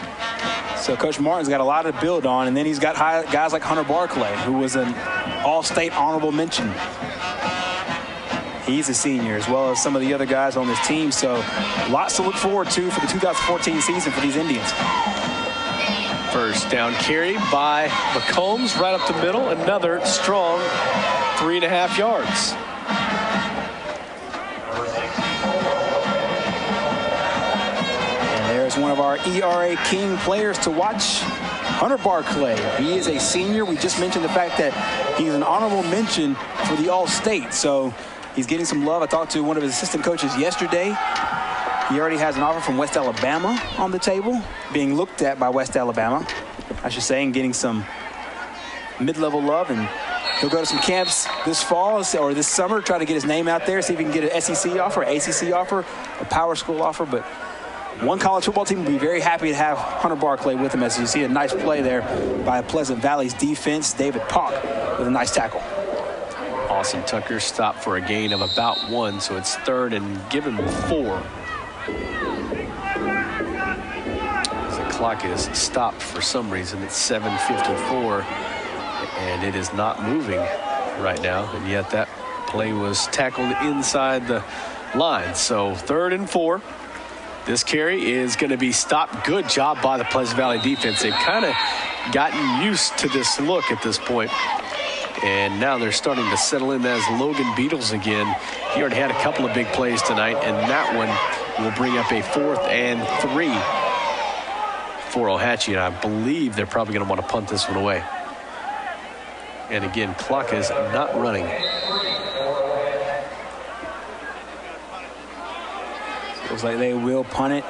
So Coach Martin's got a lot to build on, and then he's got guys like Hunter Barclay, who was an all-state honorable mention. He's a senior, as well as some of the other guys on this team. So lots to look forward to for the 2014 season for these Indians.
First down carry by McCombs right up the middle. Another strong 3.5 yards.
And there's one of our ERA King players to watch, Hunter Barclay. He is a senior. We just mentioned the fact that he's an honorable mention for the All-State. So he's getting some love. I talked to one of his assistant coaches yesterday. He already has an offer from West Alabama on the table, being looked at by West Alabama, I should say, and getting some mid-level love. And he'll go to some camps this fall or this summer, try to get his name out there, see if he can get an SEC offer, ACC offer, a power school offer. But one college football team will be very happy to have Hunter Barclay with him, as you see a nice play there by Pleasant Valley's defense. David Pock with a nice tackle.
Austin Tucker stopped for a gain of about 1, so it's 3rd and give him 4. clock is stopped for some reason. It's 7:54, and it is not moving right now. And yet that play was tackled inside the line. So 3rd and 4. This carry is going to be stopped. Good job by the Pleasant Valley defense. They've kind of gotten used to this look at this point. And now they're starting to settle in as Logan Beatles again. He already had a couple of big plays tonight, and that one will bring up a 4th and 3 for Ohatchee. And I believe they're probably going to want to punt this one away. And again, clock is not running.
Looks like they will punt it.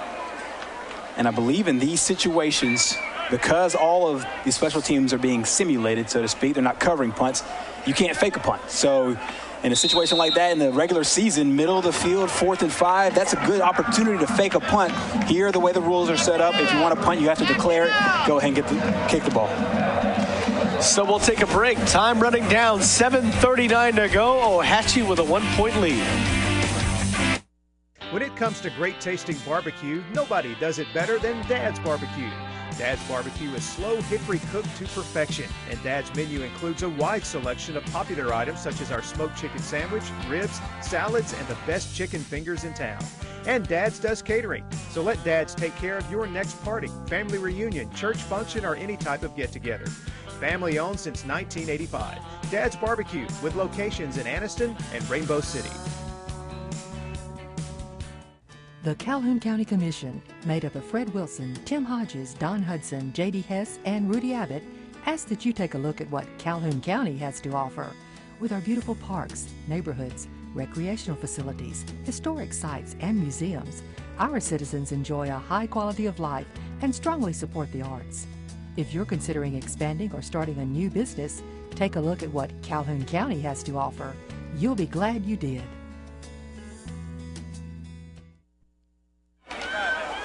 And I believe in these situations, because all of these special teams are being simulated, so to speak, they're not covering punts, you can't fake a punt. So in a situation like that in the regular season, middle of the field, 4th and 5, that's a good opportunity to fake a punt. Here, the way the rules are set up, if you want to punt, you have to declare it. Go ahead and kick the ball.
So we'll take a break. Time running down, 7:39 to go. Ohatchee with a 1-point lead.
When it comes to great tasting barbecue, nobody does it better than Dad's Barbecue. Dad's Barbecue is slow hickory cooked to perfection, and Dad's menu includes a wide selection of popular items such as our smoked chicken sandwich, ribs, salads, and the best chicken fingers in town. And Dad's does catering, so let Dad's take care of your next party, family reunion, church function, or any type of get-together. Family owned since 1985. Dad's Barbecue, with locations in Anniston and Rainbow City.
The Calhoun County Commission, made up of Fred Wilson, Tim Hodges, Don Hudson, J.D. Hess, and Rudy Abbott, asks that you take a look at what Calhoun County has to offer. With our beautiful parks, neighborhoods, recreational facilities, historic sites, and museums, our citizens enjoy a high quality of life and strongly support the arts. If you're considering expanding or starting a new business, take a look at what Calhoun County has to offer. You'll be glad you did.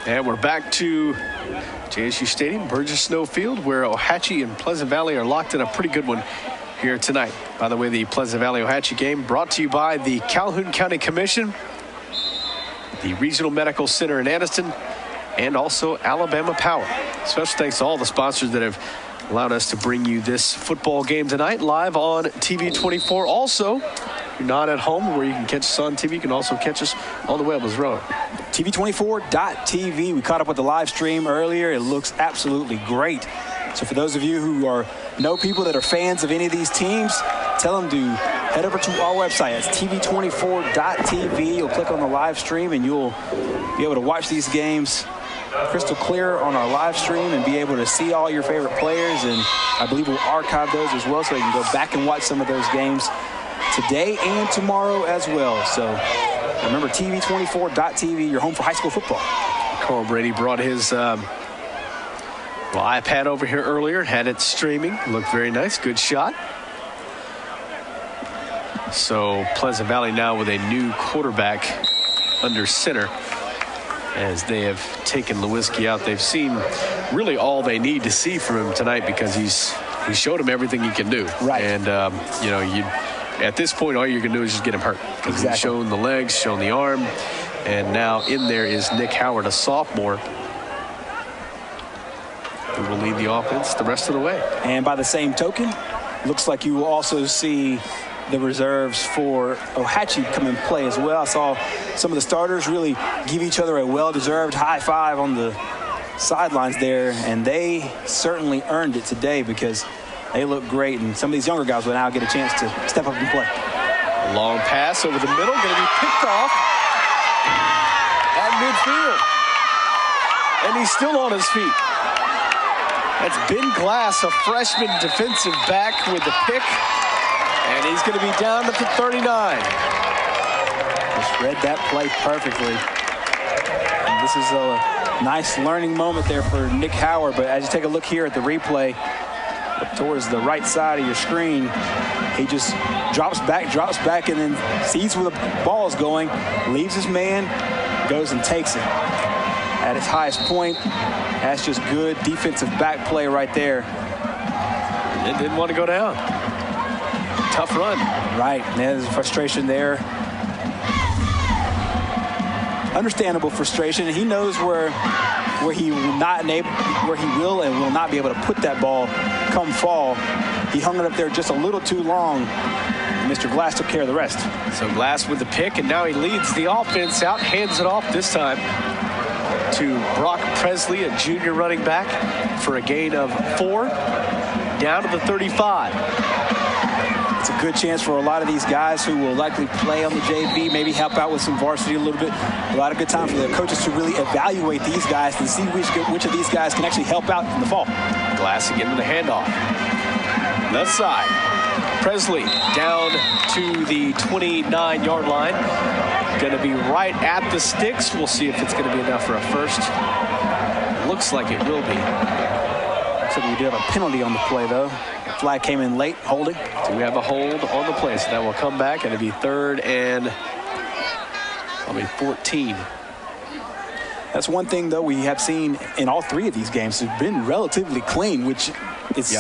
And we're back to JSU Stadium, Burgess Snow Field, where Ohatchee and Pleasant Valley are locked in a pretty good one here tonight. By the way, the Pleasant Valley-Ohatchee game brought to you by the Calhoun County Commission, the Regional Medical Center in Anniston, and also Alabama Power. Special thanks to all the sponsors that have allowed us to bring you this football game tonight live on TV 24. Also, if you're not at home where you can catch us on TV, you can also catch us on the web as well.
TV24.tv. We caught up with the live stream earlier. It looks absolutely great. So for those of you who know people that are fans of any of these teams, tell them to head over to our website. It's TV24.tv. You'll click on the live stream and you'll be able to watch these games crystal clear on our live stream and be able to see all your favorite players. And I believe we'll archive those as well, so you can go back and watch some of those games today and tomorrow as well. So remember, TV24.tv, your home for high school football.
Carl Brady brought his iPad over here earlier, had it streaming. Looked very nice. Good shot. So Pleasant Valley now with a new quarterback under center, as they have taken Lewinsky out. They've seen really all they need to see from him tonight, because he showed him everything he can do.
Right.
And, at this point, all you're going to do is just get him hurt.
Exactly.
He's shown the legs, shown the arm, and now in there is Nick Howard, a sophomore, who will lead the offense the rest of the way.
And by the same token, looks like you will also see the reserves for Ohatchee come in play as well. I saw some of the starters really give each other a well-deserved high five on the sidelines there, and they certainly earned it today because they look great, and some of these younger guys will now get a chance to step up and play.
A long pass over the middle, going to be picked off at midfield. And he's still on his feet. That's Ben Glass, a freshman defensive back, with the pick. And he's going to be down at the 39.
Just read that play perfectly. And this is a nice learning moment there for Nick Howard. But as you take a look here at the replay, up towards the right side of your screen, he just drops back, and then sees where the ball is going, leaves his man, goes and takes it. At its highest point, that's just good defensive back play right there.
It didn't want to go down. Tough run.
Right, there's frustration there. understandable frustration. He knows where he will and will not be able to put that ball come fall. He hung it up there just a little too long. Mr. Glass took care of the rest.
So Glass with the pick, and now he leads the offense out, hands it off this time to Brock Presley, a junior running back, for a gain of 4, down to the 35.
It's a good chance for a lot of these guys who will likely play on the JV, maybe help out with some varsity a little bit. A lot of good time for the coaches to really evaluate these guys and see which of these guys can actually help out in the fall.
Glass again with the handoff. Left side. Presley down to the 29-yard line. Going to be right at the sticks. We'll see if it's going to be enough for a first. Looks like it will be.
Looks like we do have a penalty on the play, though. Flag came in late, holding.
So we have a hold on the play, so that will come back, and it'll be 3rd and probably 14.
That's one thing, though, we have seen in all 3 of these games. It's been relatively clean, which is,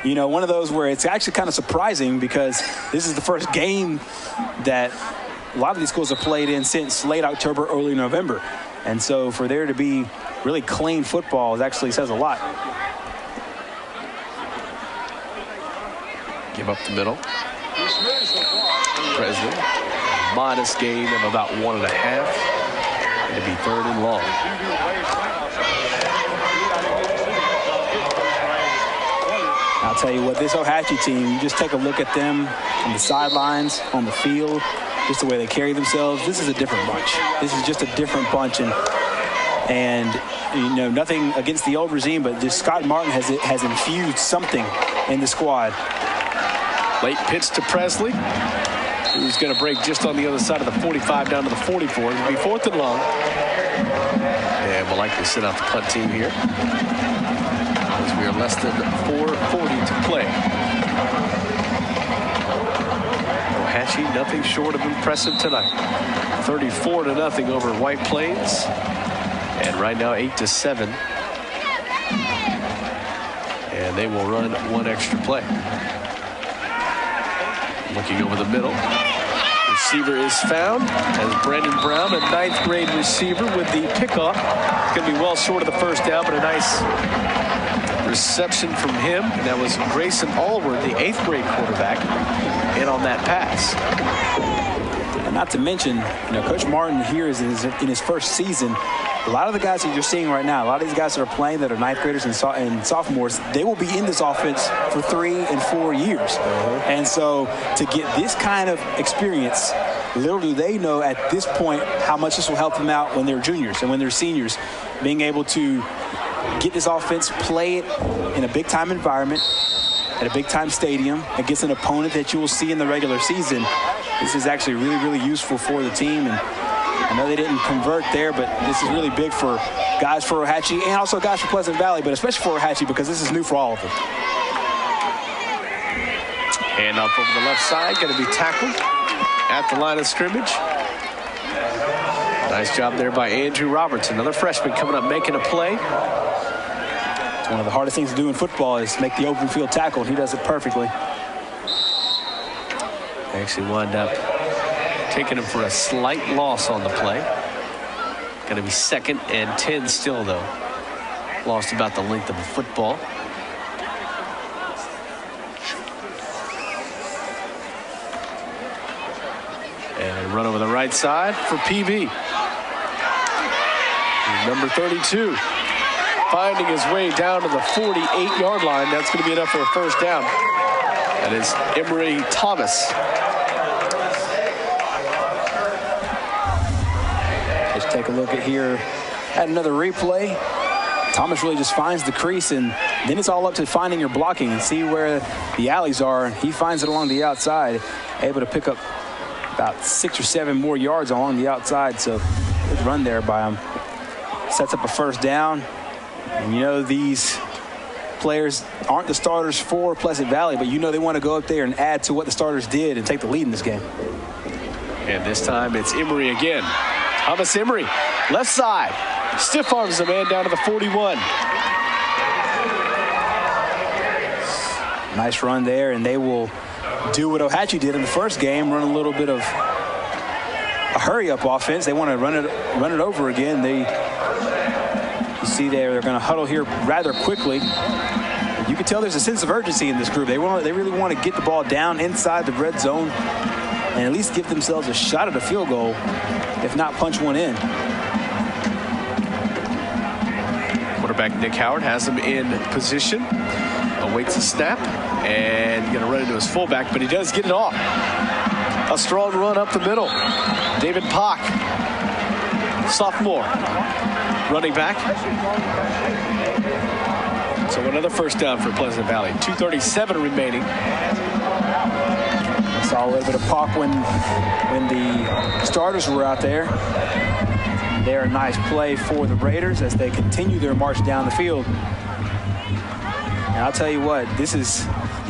you know, one of those where it's actually kind of surprising because this is the first game that a lot of these schools have played in since late October, early November. And so for there to be really clean football, it actually says a lot.
Give up the middle. Presley, modest gain of about 1.5. It'll be 3rd and long.
I'll tell you what, this Ohatchee team, you just take a look at them on the sidelines, on the field, just the way they carry themselves. This is a different bunch. This is just a different bunch. And you know, nothing against the old regime, but just Scott Martin has infused something in the squad.
Late pitch to Presley, who's going to break just on the other side of the 45 down to the 44. It'll be 4th and long. And we'll likely sit out the punt team here, as we are less than 4:40 to play. Ohatchee, nothing short of impressive tonight. 34-0 over White Plains. And right now 8-7. And they will run 1 extra play. Looking over the middle. Receiver is found as Brandon Brown, a 9th grade receiver, with the pickoff. It's going to be well short of the first down, but a nice reception from him. And that was Grayson Allward, the 8th grade quarterback, in on that pass.
And not to mention, you know, Coach Martin here is in his first season. A lot of the guys that you're seeing right now, a lot of these guys that are playing that are 9th graders and sophomores, they will be in this offense for 3 and 4 years. And so to get this kind of experience, little do they know at this point how much this will help them out when they're juniors and when they're seniors, being able to get this offense, play it in a big-time environment, at a big-time stadium, against an opponent that you will see in the regular season. This is actually really, really useful for the team. And I know they didn't convert there, but this is really big for guys for Ohatchee and also guys for Pleasant Valley, but especially for Ohatchee because this is new for all of them.
Hand off over the left side, going to be tackled at the line of scrimmage. Nice job there by Andrew Roberts, another freshman coming up making a play.
It's one of the hardest things to do in football is make the open field tackle. He does it perfectly.
They actually wound up taking him for a slight loss on the play. Going to be 2nd and 10 still, though. Lost about the length of a football. And run over the right side for PV. Number 32. Finding his way down to the 48-yard line. That's going to be enough for a first down. That is Emery Thomas.
Let's take a look at here at another replay. Thomas really just finds the crease, and then it's all up to finding your blocking and see where the alleys are. He finds it along the outside, able to pick up about 6 or 7 more yards along the outside. So good run there by him. Sets up a first down. And you know these players aren't the starters for Pleasant Valley, but you know they want to go up there and add to what the starters did and take the lead in this game.
And this time it's Emery again. Thomas Emery, left side. Stiff arms the man down to the 41.
Nice run there, and they will do what Ohatchee did in the first game, run a little bit of hurry-up offense. They want to run it over again. You see they're going to huddle here rather quickly. You can tell there's a sense of urgency in this group. They really want to get the ball down inside the red zone and at least give themselves a shot at a field goal, if not punch one in.
Quarterback Nick Howard has him in position, awaits the snap, and going to run into his fullback, but he does get it off. A strong run up the middle. David Pock, sophomore, running back. So another first down for Pleasant Valley. 2:37 remaining.
I saw a little bit of pop when the starters were out there. They're a nice play for the Raiders as they continue their march down the field. And I'll tell you what, these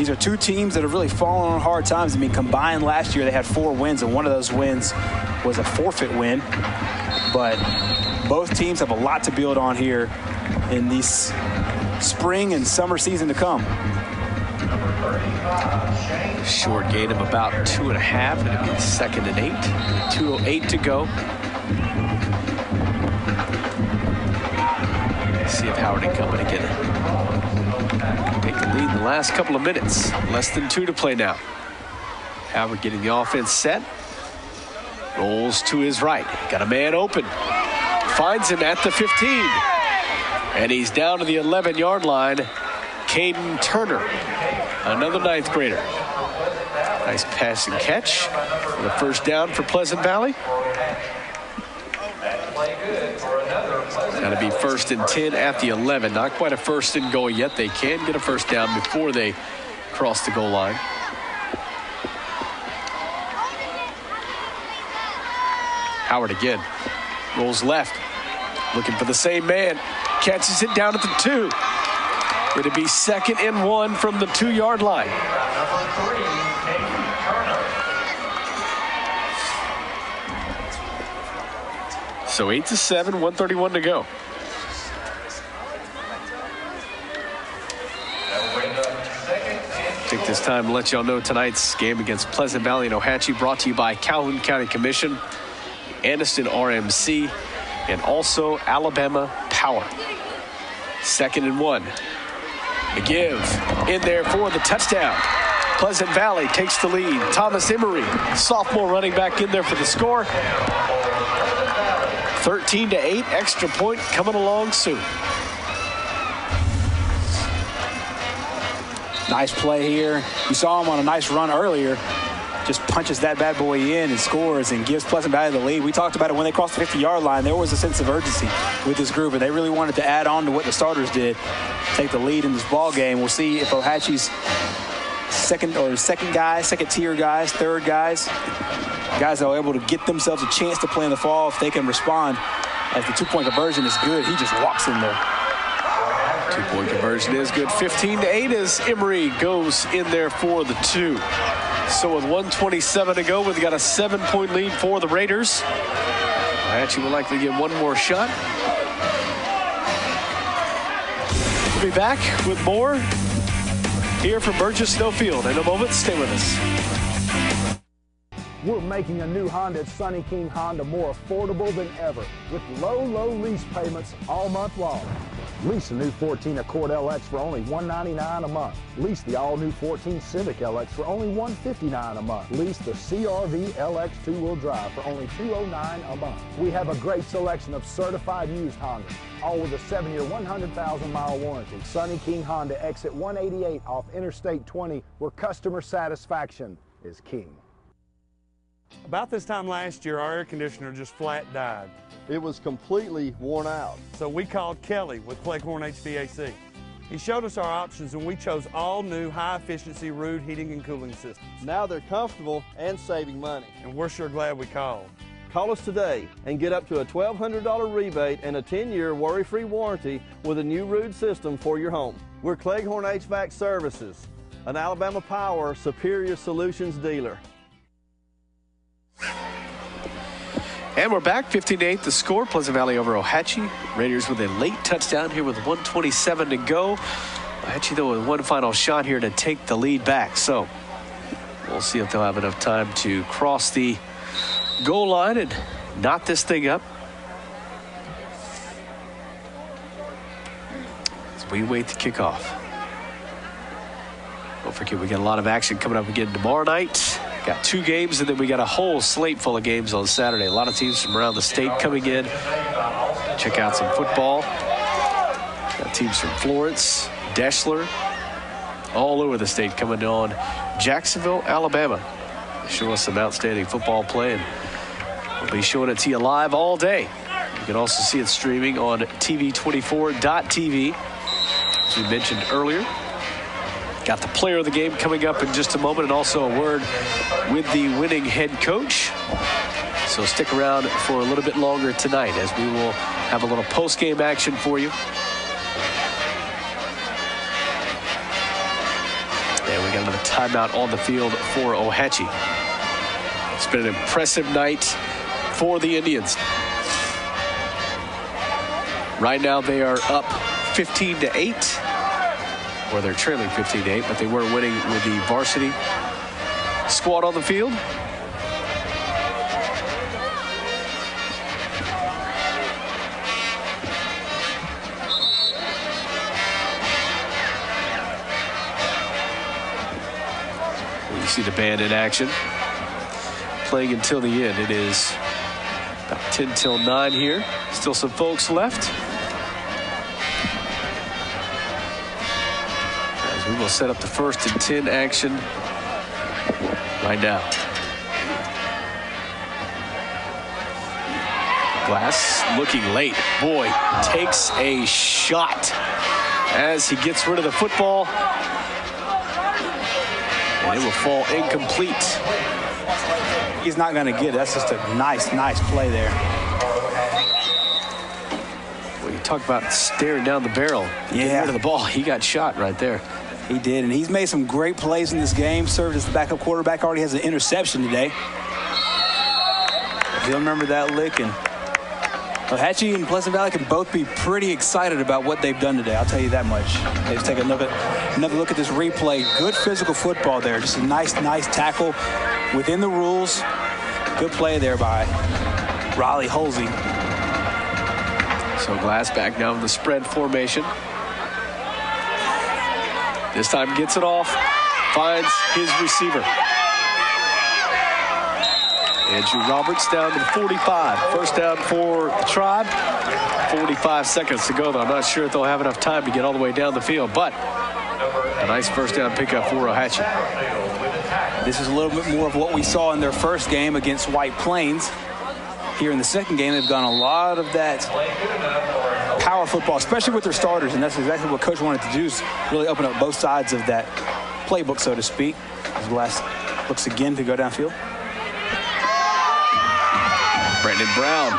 are two teams that have really fallen on hard times. I mean, combined last year they had 4 wins, and one of those wins was a forfeit win. But both teams have a lot to build on here in these spring and summer season to come.
Short gain of about 2.5. It'll be 2nd and 8. 2:08 to go. See if Howard and company can take the lead in the last couple of minutes. Less than 2 to play now. Howard getting the offense set. Rolls to his right. Got a man open. Finds him at the 15. And he's down to the 11-yard line. Caden Turner, another 9th grader. Nice pass and catch for the first down for Pleasant Valley. Got to be 1st and 10 at the 11. Not quite a 1st and goal yet. They can get a first down before they cross the goal line. Howard again. Rolls left. Looking for the same man. Catches it down at the 2. It'll be 2nd and 1 from the 2-yard line. So 8-7, 1:31 to go. Take this time to let y'all know tonight's game against Pleasant Valley and Ohatchee brought to you by Calhoun County Commission, Anniston RMC, and also Alabama Power. 2nd and 1. The give in there for the touchdown. Pleasant Valley takes the lead. Thomas Emery, sophomore, running back in there for the score. 13-8, extra point coming along soon.
Nice play here. You saw him on a nice run earlier. Just punches that bad boy in and scores and gives Pleasant Valley the lead. We talked about it when they crossed the 50-yard line. There was a sense of urgency with this group, and they really wanted to add on to what the starters did, take the lead in this ball game. We'll see if Ohatchee's second tier guys, third guys that are able to get themselves a chance to play in the fall, if they can respond. As the 2-point conversion is good, he just walks in there.
2-point conversion is good. 15-8 as Emery goes in there for the 2. So with 1:27 to go, we've got a 7-point lead for the Raiders. Ohatchee will likely get one more shot. We'll be back with more here from Burgess Snowfield. In a moment, stay with us.
We're making a new Honda at Sunny King Honda more affordable than ever with low lease payments all month long. Lease a new 14 Accord LX for only $199 a month. Lease the all-new 14 Civic LX for only $159 a month. Lease the CRV LX 2-wheel drive for only $209 a month. We have a great selection of certified used Hondas, all with a 7-year, 100,000-mile warranty. Sunny King Honda, exit 188 off Interstate 20, where customer satisfaction is king.
About this time last year, our air conditioner just flat died.
It was completely worn out.
So we called Kelly with Cleghorn HVAC. He showed us our options, and we chose all new high-efficiency Ruud heating and cooling systems.
Now they're comfortable and saving money.
And we're sure glad we called.
Call us today and get up to a $1,200 rebate and a 10-year worry-free warranty with a new Ruud system for your home. We're Cleghorn HVAC Services, an Alabama Power Superior Solutions dealer.
And we're back, 15-8 the score. Pleasant Valley over Ohatchee. Raiders with a late touchdown here with 1:27 to go. Ohatchee, though, with one final shot here to take the lead back. So we'll see if they'll have enough time to cross the goal line and knot this thing up. As we wait to kick off. Don't forget, we got a lot of action coming up again tomorrow night. Got 2 games, and then we got a whole slate full of games on Saturday. A lot of teams from around the state coming in. Check out some football. Got teams from Florence, Deshler, all over the state coming on. Jacksonville, Alabama. Show us some outstanding football play, and we'll be showing it to you live all day. You can also see it streaming on TV24.tv, as we mentioned earlier. Got the player of the game coming up in just a moment, and also a word with the winning head coach. So stick around for a little bit longer tonight, as we will have a little post-game action for you. And we got another timeout on the field for Ohatchee. It's been an impressive night for the Indians. Right now they are up 15-8. Or they're trailing 15-8, but they were winning with the varsity squad on the field. You see the band in action, playing until the end. It is about 10 till 9 here. Still some folks left. We will set up the 1st and 10 action right now. Glass looking late. Boy, takes a shot as he gets rid of the football. And it will fall incomplete.
He's not going to get it. That's just a nice play there.
Well, you talk about staring down the barrel. Getting rid of the ball. He got shot right there.
He did, and he's made some great plays in this game. Served as the backup quarterback. Already has an interception today. You'll remember that lick. And Ohatchee and Pleasant Valley can both be pretty excited about what they've done today. I'll tell you that much. Let's take another look at this replay. Good physical football there. Just a nice tackle within the rules. Good play there by Riley Holsey.
So Glass back down in the spread formation. This time gets it off, finds his receiver. Andrew Roberts down to the 45. First down for the Tribe. 45 seconds to go, though. I'm not sure if they'll have enough time to get all the way down the field, but a nice first down pickup for Ohatchee.
This is a little bit more of what we saw in their first game against White Plains. Here in the second game, they've gone a lot of that power football, especially with their starters, and that's exactly what Coach wanted to do, is really open up both sides of that playbook, so to speak. As Glass looks again to go downfield.
Brandon Brown,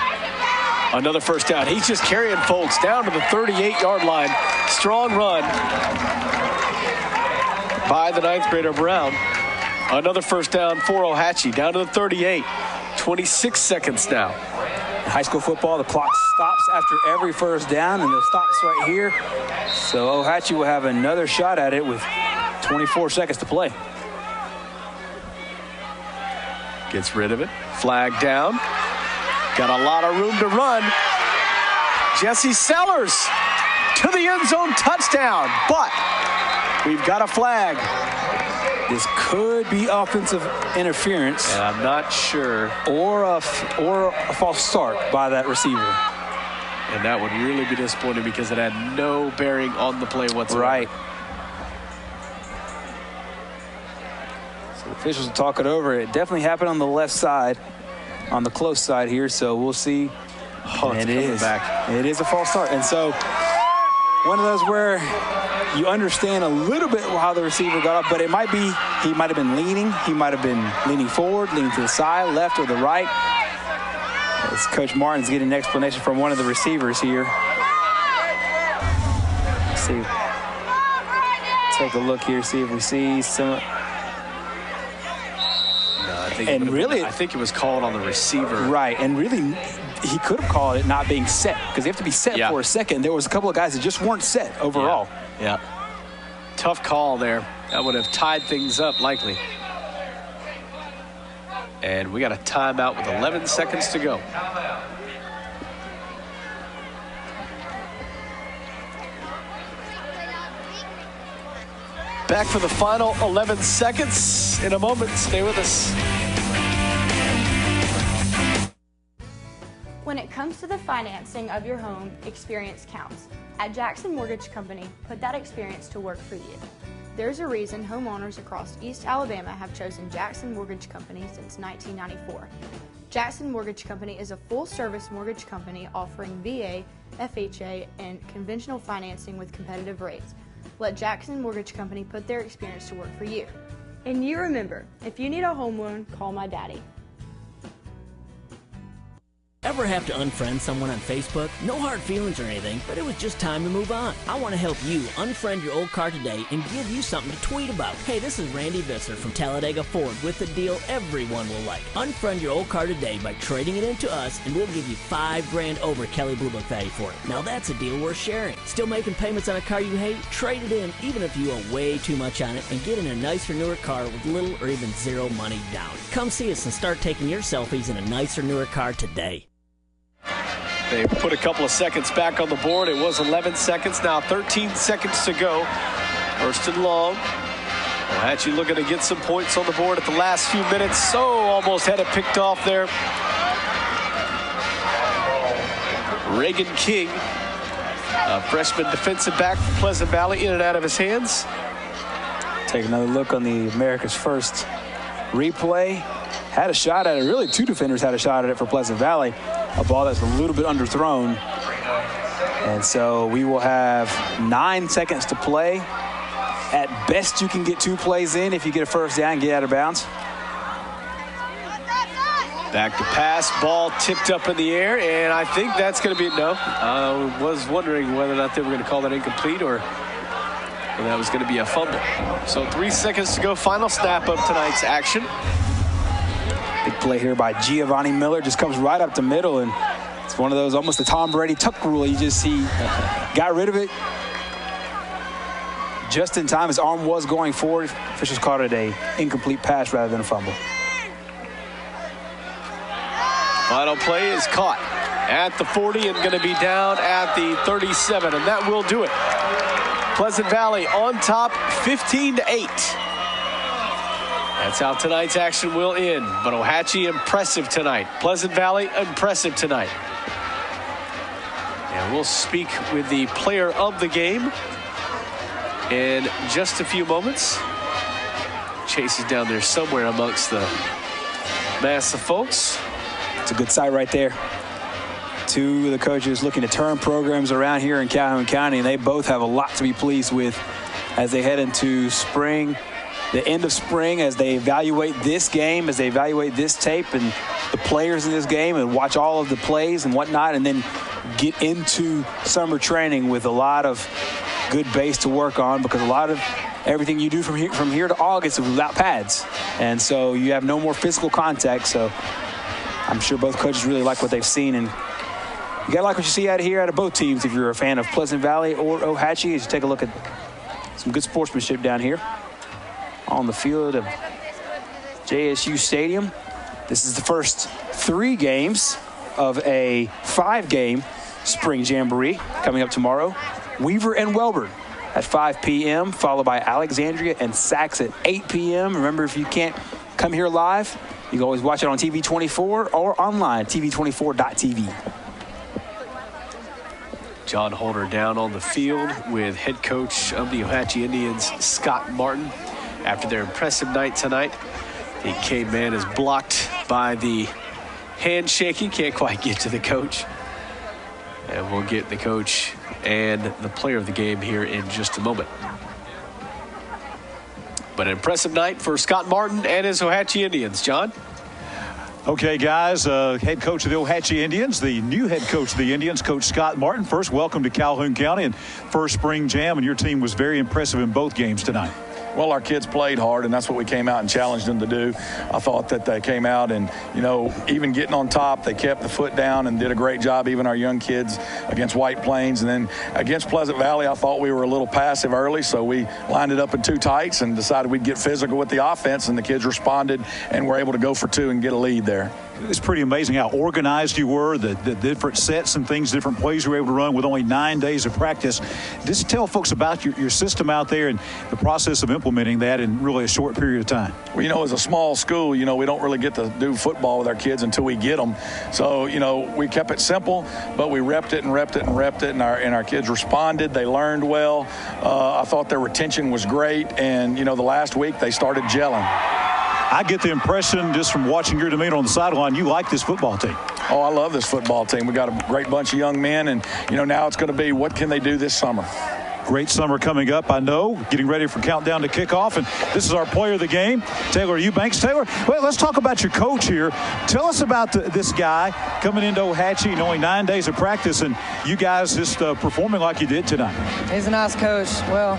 another first down. He's just carrying folks down to the 38-yard line. Strong run by the 9th grader Brown. Another first down for Ohatchee, down to the 38. 26 seconds now.
In high school football, the clock stops after every first down, and it stops right here. So Ohatchee will have another shot at it with 24 seconds to play.
Gets rid of it. Flag down. Got a lot of room to run. Jesse Sellers to the end zone, touchdown. But we've got a flag.
This could be offensive interference.
And I'm not sure.
Or a false start by that receiver.
And that would really be disappointing because it had no bearing on the play whatsoever.
Right. So the officials will talk it over. It definitely happened on the left side, on the close side here. So we'll see.
Oh,
and it is a false start. And so one of those where you understand a little bit how the receiver got up, but it might be he might have been leaning. He might have been leaning forward, leaning to the side, left or the right. As Coach Martin's getting an explanation from one of the receivers here. Let's see. Take a look here, see if we see some.
I think it was called on the receiver.
Right, and really, he could have called it not being set, because they have to be set for a second. There was a couple of guys that just weren't set overall.
Yeah. Tough call there. That would have tied things up likely. And we got a timeout with 11 seconds to go. Back for the final 11 seconds in a moment. Stay with us.
When it comes to the financing of your home, experience counts. At Jackson Mortgage Company, put that experience to work for you. There's a reason homeowners across East Alabama have chosen Jackson Mortgage Company since 1994. Jackson Mortgage Company is a full-service mortgage company offering VA, FHA, and conventional financing with competitive rates. Let Jackson Mortgage Company put their experience to work for you. And you remember, if you need a home loan, call my daddy.
Ever have to unfriend someone on Facebook? No hard feelings or anything, but it was just time to move on. I want to help you unfriend your old car today and give you something to tweet about. Hey, this is Randy Visser from Talladega Ford with the deal everyone will like. Unfriend your old car today by trading it into us, and we'll give you $5,000 over Kelly Blue Book value for it. Now that's a deal worth sharing. Still making payments on a car you hate? Trade it in even if you owe way too much on it and get in a nicer, newer car with little or even zero money down. Come see us and start taking your selfies in a nicer, newer car today.
They put a couple of seconds back on the board. It was 11 seconds. Now 13 seconds to go. First and long. Ohatchee looking to get some points on the board at the last few minutes. Oh, almost had it picked off there. Reagan King, a freshman defensive back from Pleasant Valley, in and out of his hands.
Take another look on the America's First replay. Had a shot at it. Really, two defenders had a shot at it for Pleasant Valley. A ball that's a little bit underthrown. And so we will have 9 seconds to play. At best, you can get 2 plays in if you get a first down and get out of bounds.
Back to pass, ball tipped up in the air, and I think that's going to be no. I was wondering whether or not they were going to call that incomplete or that was going to be a fumble. So 3 seconds to go, final snap of tonight's action.
Big play here by Giovanni Miller. Just comes right up the middle, and it's one of those almost the Tom Brady tuck rule. You just see, got rid of it just in time. His arm was going forward. Officials called it a incomplete pass rather than a fumble.
Final play is caught at the 40 and going to be down at the 37, and that will do it. Pleasant Valley on top, 15-8. That's how tonight's action will end. But Ohatchee impressive tonight. Pleasant Valley impressive tonight. And we'll speak with the player of the game in just a few moments. Chase is down there somewhere amongst the mass of folks.
It's a good sight right there. Two of the coaches looking to turn programs around here in Calhoun County, and they both have a lot to be pleased with as they head into spring. The end of spring, as they evaluate this game, as they evaluate this tape and the players in this game and watch all of the plays and whatnot, and then get into summer training with a lot of good base to work on, because a lot of everything you do from here to August is without pads. And so you have no more physical contact. So I'm sure both coaches really like what they've seen, and you gotta like what you see out of both teams if you're a fan of Pleasant Valley or Ohatchee, as you take a look at some good sportsmanship down here on the field of JSU Stadium. This is the first 3 games of a 5-game spring jamboree coming up tomorrow. Weaver and Welborn at 5 p.m., followed by Alexandria and Sax at 8 p.m. Remember, if you can't come here live, you can always watch it on TV 24 or online, tv24.tv.
John Holder down on the field with head coach of the Ohatchee Indians, Scott Martin. After their impressive night tonight, the K-man is blocked by the handshaking. Can't quite get to the coach. And we'll get the coach and the player of the game here in just a moment. But an impressive night for Scott Martin and his Ohatchee Indians. John?
Okay, guys, head coach of the Ohatchee Indians, the new head coach of the Indians, Coach Scott Martin. First, welcome to Calhoun County and first spring jam, and your team was very impressive in both games tonight.
Well, our kids played hard, and that's what we came out and challenged them to do. I thought that they came out and, even getting on top, they kept the foot down and did a great job, even our young kids against White Plains. And then against Pleasant Valley, I thought we were a little passive early, so we lined it up in two tights and decided we'd get physical with the offense, and the kids responded and were able to go for two and get a lead there.
It's pretty amazing how organized you were, the different sets and things, different plays you were able to run with only 9 days of practice. Just tell folks about your system out there and the process of implementing that in really a short period of time.
Well, as a small school, we don't really get to do football with our kids until we get them. So, we kept it simple, but we repped it and repped it and repped it, and our kids responded. They learned well. I thought their retention was great, and, the last week they started gelling.
I get the impression just from watching your demeanor on the sideline, you like this football team.
Oh, I love this football team. We got a great bunch of young men, and, now it's going to be what can they do this summer.
Great summer coming up, I know. Getting ready for countdown to kickoff, and this is our player of the game, Taylor Eubanks. Taylor, well, let's talk about your coach here. Tell us about this guy coming into Ohatchee in only 9 days of practice, and you guys just performing like you did tonight.
He's a nice coach. Well,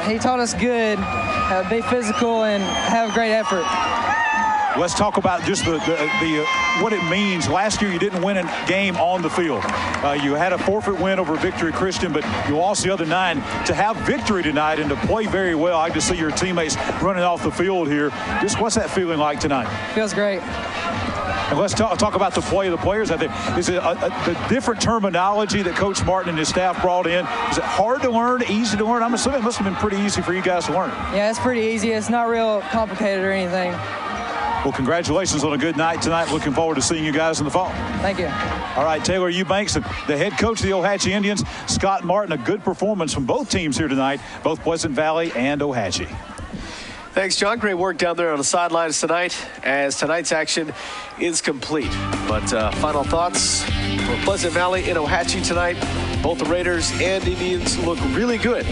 he taught us good, be physical, and have great effort.
Let's talk about just the what it means. Last year you didn't win a game on the field. You had a forfeit win over Victory Christian, but you lost the other 9. To have victory tonight and to play very well, I just see your teammates running off the field here. Just what's that feeling like tonight?
Feels great.
And let's talk about the play of the players. I think is it the different terminology that Coach Martin and his staff brought in. Is it hard to learn, easy to learn? I'm assuming it must have been pretty easy for you guys to learn.
Yeah, it's pretty easy. It's not real complicated or anything.
Well, congratulations on a good night tonight. Looking forward to seeing you guys in the fall.
Thank you.
All right, Taylor Eubanks, the head coach of the Ohatchee Indians, Scott Martin, a good performance from both teams here tonight, both Pleasant Valley and Ohatchee.
Thanks, John. Great work down there on the sidelines tonight as tonight's action is complete. But final thoughts for Pleasant Valley and Ohatchee tonight. Both the Raiders and Indians look really good.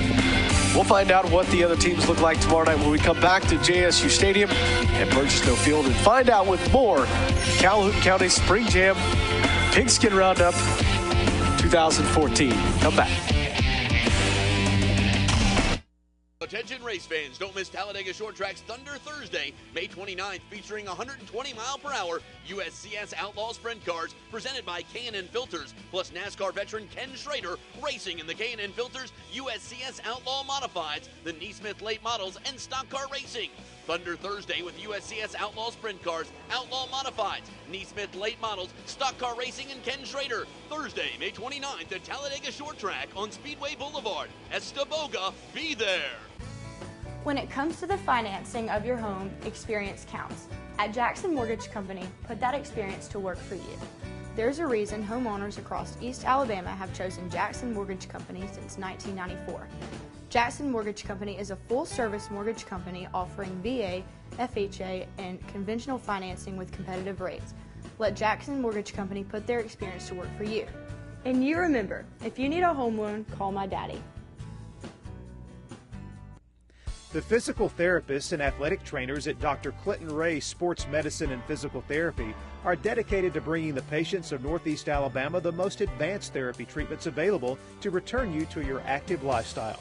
We'll find out what the other teams look like tomorrow night when we come back to JSU Stadium and Burgess-No Field and find out with more Calhoun County Spring Jam Pigskin Roundup 2014. Come back.
Attention race fans, don't miss Talladega Short Track's Thunder Thursday, May 29th, featuring 120-mile-per-hour USCS Outlaw Sprint cars presented by K&N Filters, plus NASCAR veteran Ken Schrader racing in the K&N Filters USCS Outlaw Modifieds, the Neesmith Late Models, and Stock Car Racing. Thunder Thursday with USCS Outlaw Sprint cars, Outlaw Modifieds, Neesmith Late Models, Stock Car Racing, and Ken Schrader. Thursday, May 29th at Talladega Short Track on Speedway Boulevard. Estaboga, be there.
When it comes to the financing of your home, experience counts. At Jackson Mortgage Company, put that experience to work for you. There's a reason homeowners across East Alabama have chosen Jackson Mortgage Company since 1994. Jackson Mortgage Company is a full-service mortgage company offering VA, FHA, and conventional financing with competitive rates. Let Jackson Mortgage Company put their experience to work for you. And you remember, if you need a home loan, call my daddy.
The physical therapists and athletic trainers at Dr. Clinton Ray Sports Medicine and Physical Therapy are dedicated to bringing the patients of Northeast Alabama the most advanced therapy treatments available to return you to your active lifestyle.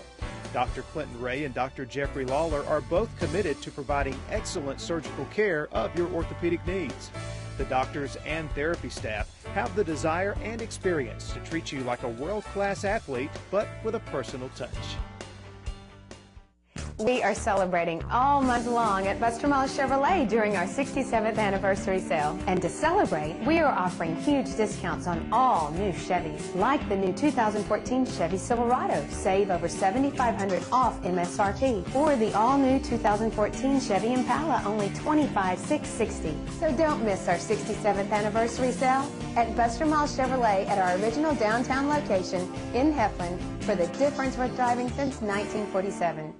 Dr. Clinton Ray and Dr. Jeffrey Lawler are both committed to providing excellent surgical care of your orthopedic needs. The doctors and therapy staff have the desire and experience to treat you like a world-class athlete, but with a personal touch.
We are celebrating all month long at Buster Miles Chevrolet during our 67th anniversary sale. And to celebrate, we are offering huge discounts on all new Chevys, like the new 2014 Chevy Silverado. Save over $7,500 off MSRP. Or the all-new 2014 Chevy Impala, only $25,660. So don't miss our 67th anniversary sale at Buster Miles Chevrolet at our original downtown location in Heflin for the difference worth driving since 1947.